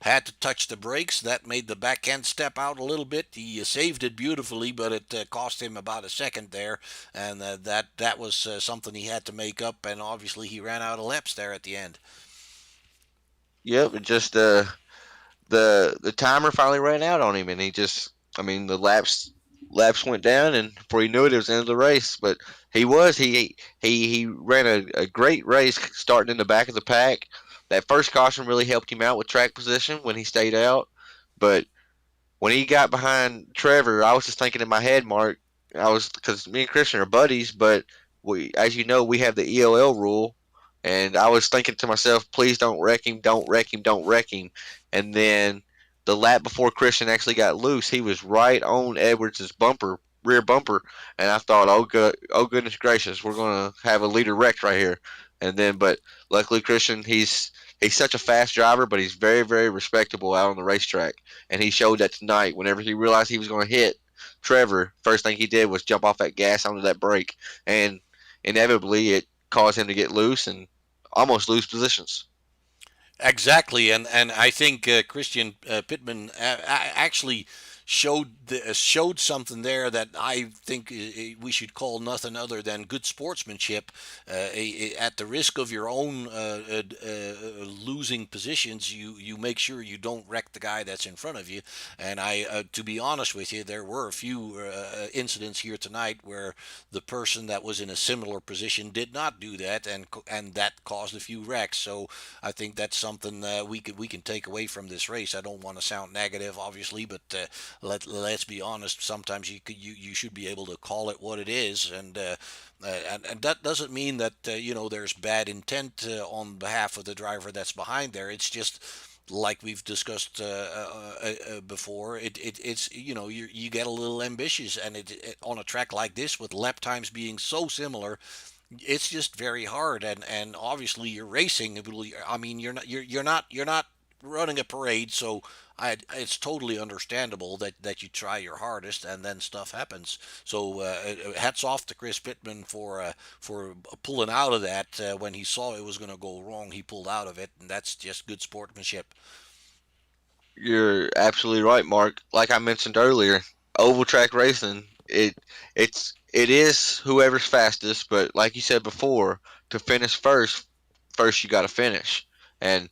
Had to touch the brakes. That made the back end step out a little bit. He saved it beautifully, but it cost him about a second there, and that was something he had to make up. And obviously, he ran out of laps there at the end. Yep, it just the timer finally ran out on him, and the laps went down, and before he knew it, it was the end of the race. But he ran a great race starting in the back of the pack. That first caution really helped him out with track position when he stayed out. But when he got behind Trevor, I was just thinking in my head, Mark, because me and Christian are buddies, but as you know, we have the ELL rule. And I was thinking to myself, please don't wreck him, don't wreck him, don't wreck him. And then the lap before Christian actually got loose, he was right on Edwards' rear bumper. And I thought, oh goodness gracious, we're going to have a leader wrecked right here. But luckily Christian, he's such a fast driver, but he's very, very respectable out on the racetrack. And he showed that tonight. Whenever he realized he was going to hit Trevor, first thing he did was jump off that gas onto that brake. And inevitably it caused him to get loose and almost lose positions. Exactly, and I think Christian Pittman actually showed something there that I think we should call nothing other than good sportsmanship. At the risk of your own losing positions, you make sure you don't wreck the guy that's in front of you. And to be honest with you, there were a few incidents here tonight where the person that was in a similar position did not do that, and that caused a few wrecks. So I think that's something we can take away from this race. I don't want to sound negative, obviously, but let's be honest. Sometimes you should be able to call it what it is, and that doesn't mean that there's bad intent on behalf of the driver that's behind there. It's just like we've discussed before. It's you get a little ambitious, and on a track like this with lap times being so similar, it's just very hard. And obviously you're racing. I mean, you're not running a parade, so it's totally understandable that you try your hardest and then stuff happens. So hats off to Chris Pittman for pulling out of that when he saw it was going to go wrong. He pulled out of it, and that's just good sportsmanship. You're absolutely right, Mark. Like I mentioned earlier, oval track racing, it is whoever's fastest, but like you said before, to finish first you got to finish. And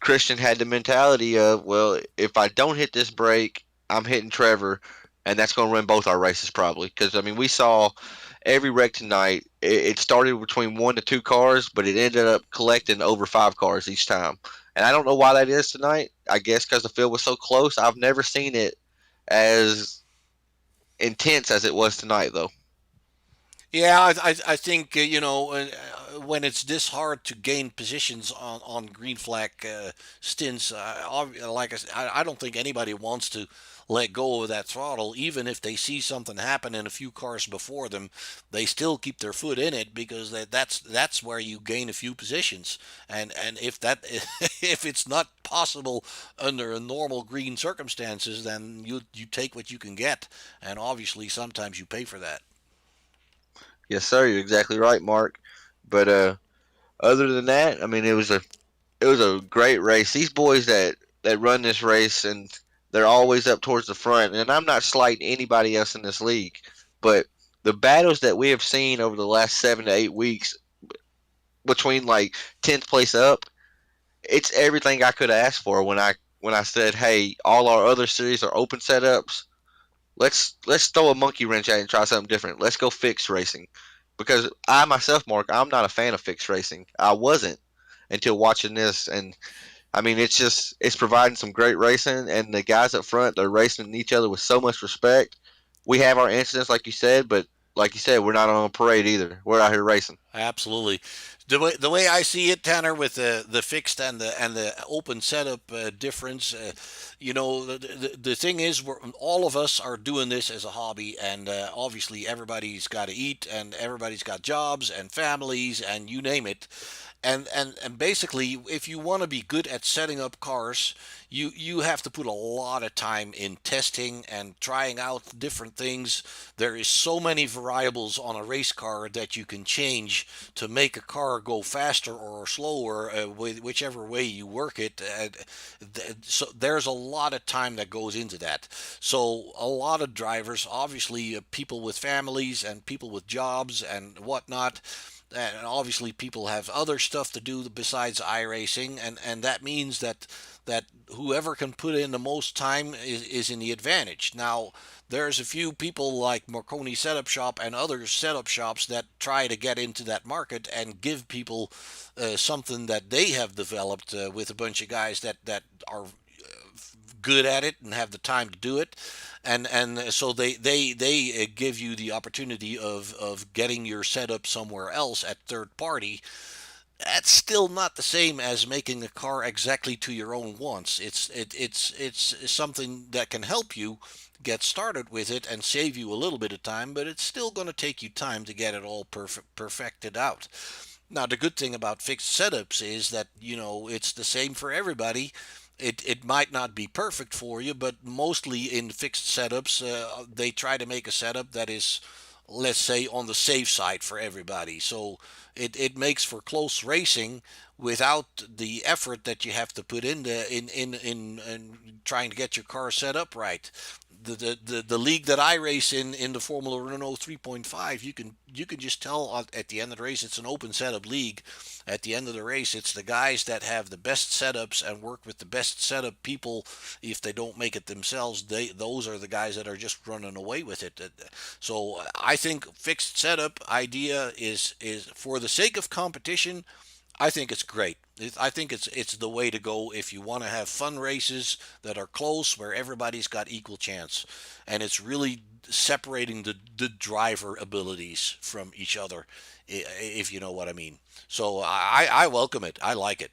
Christian had the mentality of, well, if I don't hit this break, I'm hitting Trevor, and that's going to run both our races probably. Because, I mean, we saw every wreck tonight. It started between 1 to 2 cars, but it ended up collecting over 5 cars each time. And I don't know why that is tonight. I guess because the field was so close. I've never seen it as intense as it was tonight, though. Yeah, I think when it's this hard to gain positions on green flag stints, like I said, I don't think anybody wants to let go of that throttle, even if they see something happen in a few cars before them. They still keep their foot in it because that's where you gain a few positions. And if that if it's not possible under a normal green circumstances, then you take what you can get, and obviously sometimes you pay for that. Yes, sir. You're exactly right, Mark. But other than that, I mean, it was a great race. These boys that run this race, and they're always up towards the front. And I'm not slighting anybody else in this league, but the battles that we have seen over the last 7 to 8 weeks between like 10th place up, it's everything I could ask for when I said, hey, all our other series are open setups. Let's throw a monkey wrench at it and try something different. Let's go fixed racing, because I myself, Mark, I'm not a fan of fixed racing. I wasn't until watching this, and I mean, it's providing some great racing, and the guys up front, they're racing each other with so much respect. We have our incidents, like you said, but like you said, we're not on a parade either. We're out here racing. Absolutely. The way I see it, Tanner, with the fixed and the open setup difference, the thing is, all of us are doing this as a hobby, and obviously everybody's got to eat, and everybody's got jobs and families, and you name it. And basically, if you want to be good at setting up cars, you have to put a lot of time in testing and trying out different things. There is so many variables on a race car that you can change to make a car go faster or slower, whichever way you work it. So there's a lot of time that goes into that. So a lot of drivers, obviously, people with families and people with jobs and whatnot, and obviously people have other stuff to do besides iRacing, and that means that whoever can put in the most time is in the advantage. Now, there's a few people like Marconi Setup Shop and other setup shops that try to get into that market and give people something that they have developed with a bunch of guys that are good at it and have the time to do it, and so they give you the opportunity of getting your setup somewhere else at third party. That's still not the same as making a car exactly to your own wants. It's something that can help you get started with it and save you a little bit of time, but it's still going to take you time to get it all perfected out. Now, the good thing about fixed setups is that, it's the same for everybody. It might not be perfect for you, but mostly in fixed setups, they try to make a setup that is, let's say, on the safe side for everybody. So it makes for close racing without the effort that you have to put in trying to get your car set up right. The league that I race in the Formula Renault 3.5, you can just tell at the end of the race it's an open setup league. At the end of the race, it's the guys that have the best setups and work with the best setup people. If they don't make it themselves, those are the guys that are just running away with it. So I think fixed setup idea is for the sake of competition. I think it's great. I think it's the way to go if you want to have fun races that are close, where everybody's got equal chance, and it's really separating the driver abilities from each other, if you know what I mean. So I welcome it. I like it.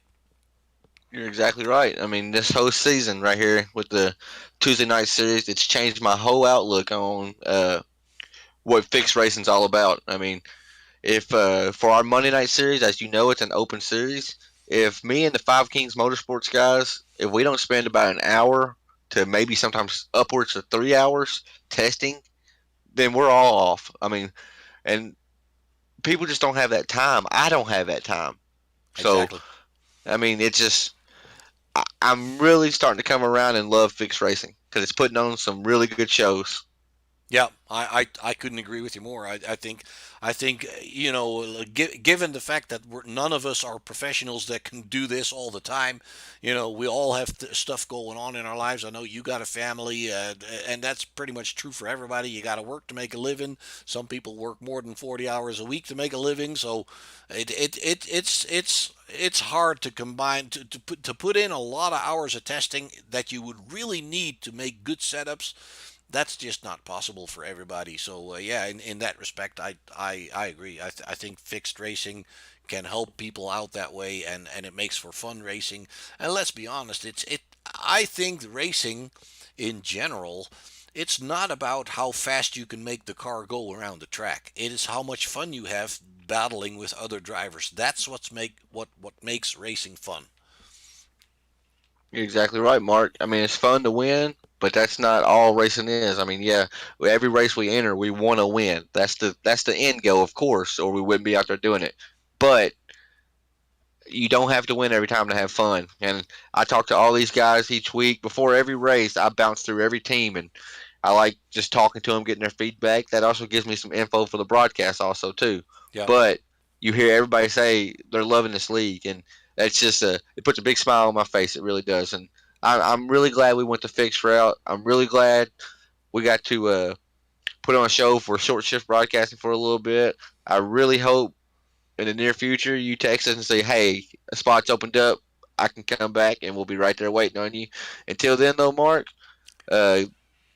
You're exactly right. I mean, this whole season right here with the Tuesday night series, it's changed my whole outlook on what fixed racing's all about. I mean, if for our Monday night series, as you know, it's an open series. If me and the Five Kings Motorsports guys, if we don't spend about an hour to maybe sometimes upwards of 3 hours testing, then we're all off. I mean, and people just don't have that time. I don't have that time. So, Exactly. I mean, it's just I'm really starting to come around and love fixed racing because it's putting on some really good shows. Yeah, I couldn't agree with you more. I think given the fact that none of us are professionals that can do this all the time, we all have stuff going on in our lives. I know you got a family, and that's pretty much true for everybody. You got to work to make a living. Some people work more than 40 hours a week to make a living. So it's hard to combine to put in a lot of hours of testing that you would really need to make good setups. that's just not possible for everybody. So yeah, in that respect, I agree. I think fixed racing can help people out that way, and it makes for fun racing. And let's be honest, I think racing in general, it's not about how fast you can make the car go around the track. It is how much fun you have battling with other drivers. That's what makes racing fun. You're exactly right, Mark. I mean, it's fun to win, but that's not all racing is. I mean, yeah, every race we enter, we want to win. That's the end goal, of course, or we wouldn't be out there doing it. But you don't have to win every time to have fun. And I talk to all these guys each week before every race. I bounce through every team, and I like just talking to them, getting their feedback. That also gives me some info for the broadcast, also too. Yeah. But you hear everybody say they're loving this league, and that's just it puts a big smile on my face. It really does, and I'm really glad we went the fixed route. I'm really glad we got to put on a show for short shift broadcasting for a little bit. I really hope in the near future you text us and say, hey, a spot's opened up, I can come back, and we'll be right there waiting on you. Until then, though, Mark, the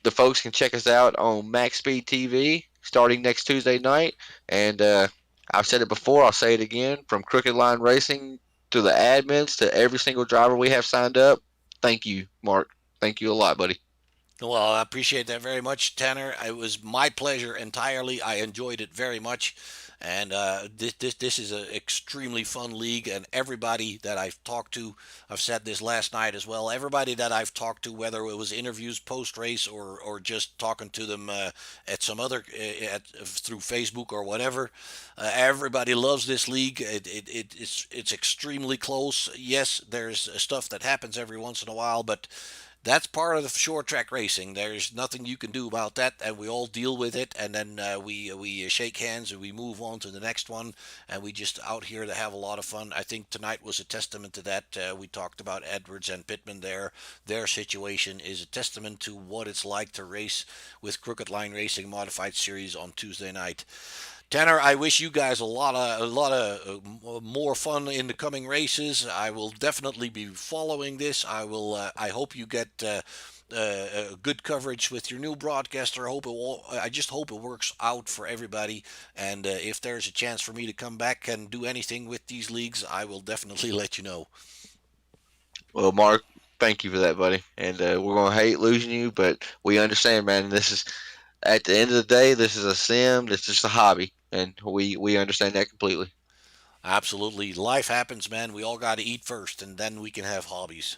folks can check us out on Max Speed TV starting next Tuesday night. And I've said it before, I'll say it again, from Crooked Line Racing to the admins to every single driver we have signed up. Thank you, Mark. Thank you a lot, buddy. Well, I appreciate that very much, Tanner. It was my pleasure entirely. I enjoyed it very much, and this is an extremely fun league. And everybody that I've talked to, I've said this last night as well. Everybody that I've talked to, whether it was interviews post race or just talking to them at some other through Facebook or whatever, everybody loves this league. It's extremely close. Yes, there's stuff that happens every once in a while, but that's part of the short track racing. There's nothing you can do about that, and we all deal with it. And then we shake hands and we move on to the next one, and we just out here to have a lot of fun. I think tonight was a testament to that. We talked about Edwards and Pittman there. Their situation is a testament to what it's like to race with Crooked Line Racing Modified Series on Tuesday night. Tanner, I wish you guys a lot of more fun in the coming races. I will definitely be following this. I will. I hope you get good coverage with your new broadcaster. I just hope it works out for everybody. And if there's a chance for me to come back and do anything with these leagues, I will definitely let you know. Well, Mark, thank you for that, buddy. And we're going to hate losing you, but we understand, man. This is, at the end of the day, this is a sim. This is just a hobby. And we understand that completely. Absolutely. Life happens, man. We all got to eat first, and then we can have hobbies.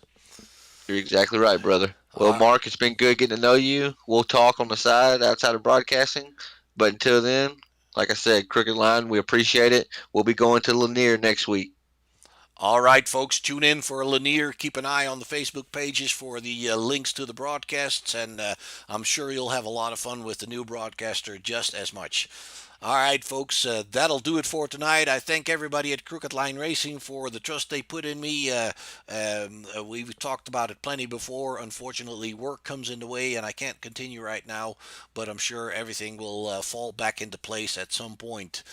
You're exactly right, brother. Well, Mark, it's been good getting to know you. We'll talk on the side outside of broadcasting. But until then, like I said, Crooked Line, we appreciate it. We'll be going to Lanier next week. All right, folks, tune in for Lanier. Keep an eye on the Facebook pages for the links to the broadcasts, and I'm sure you'll have a lot of fun with the new broadcaster just as much. All right, folks, that'll do it for tonight. I thank everybody at Crooked Line Racing for the trust they put in me. We've talked about it plenty before. Unfortunately, work comes in the way, and I can't continue right now, but I'm sure everything will fall back into place at some point.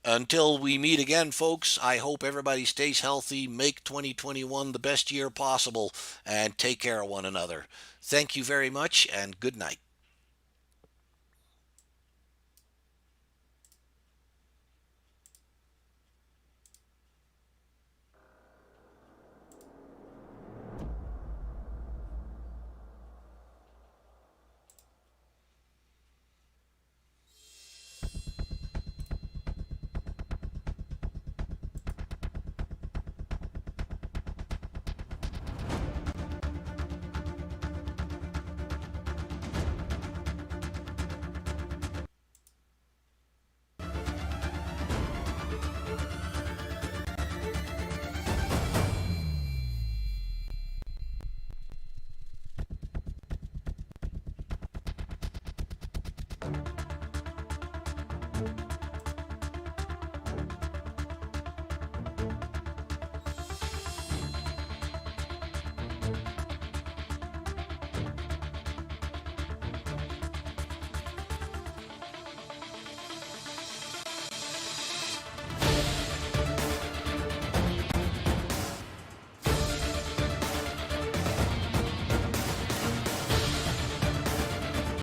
Until we meet again, folks, I hope everybody stays healthy, make 2021 the best year possible, and take care of one another. Thank you very much, and good night.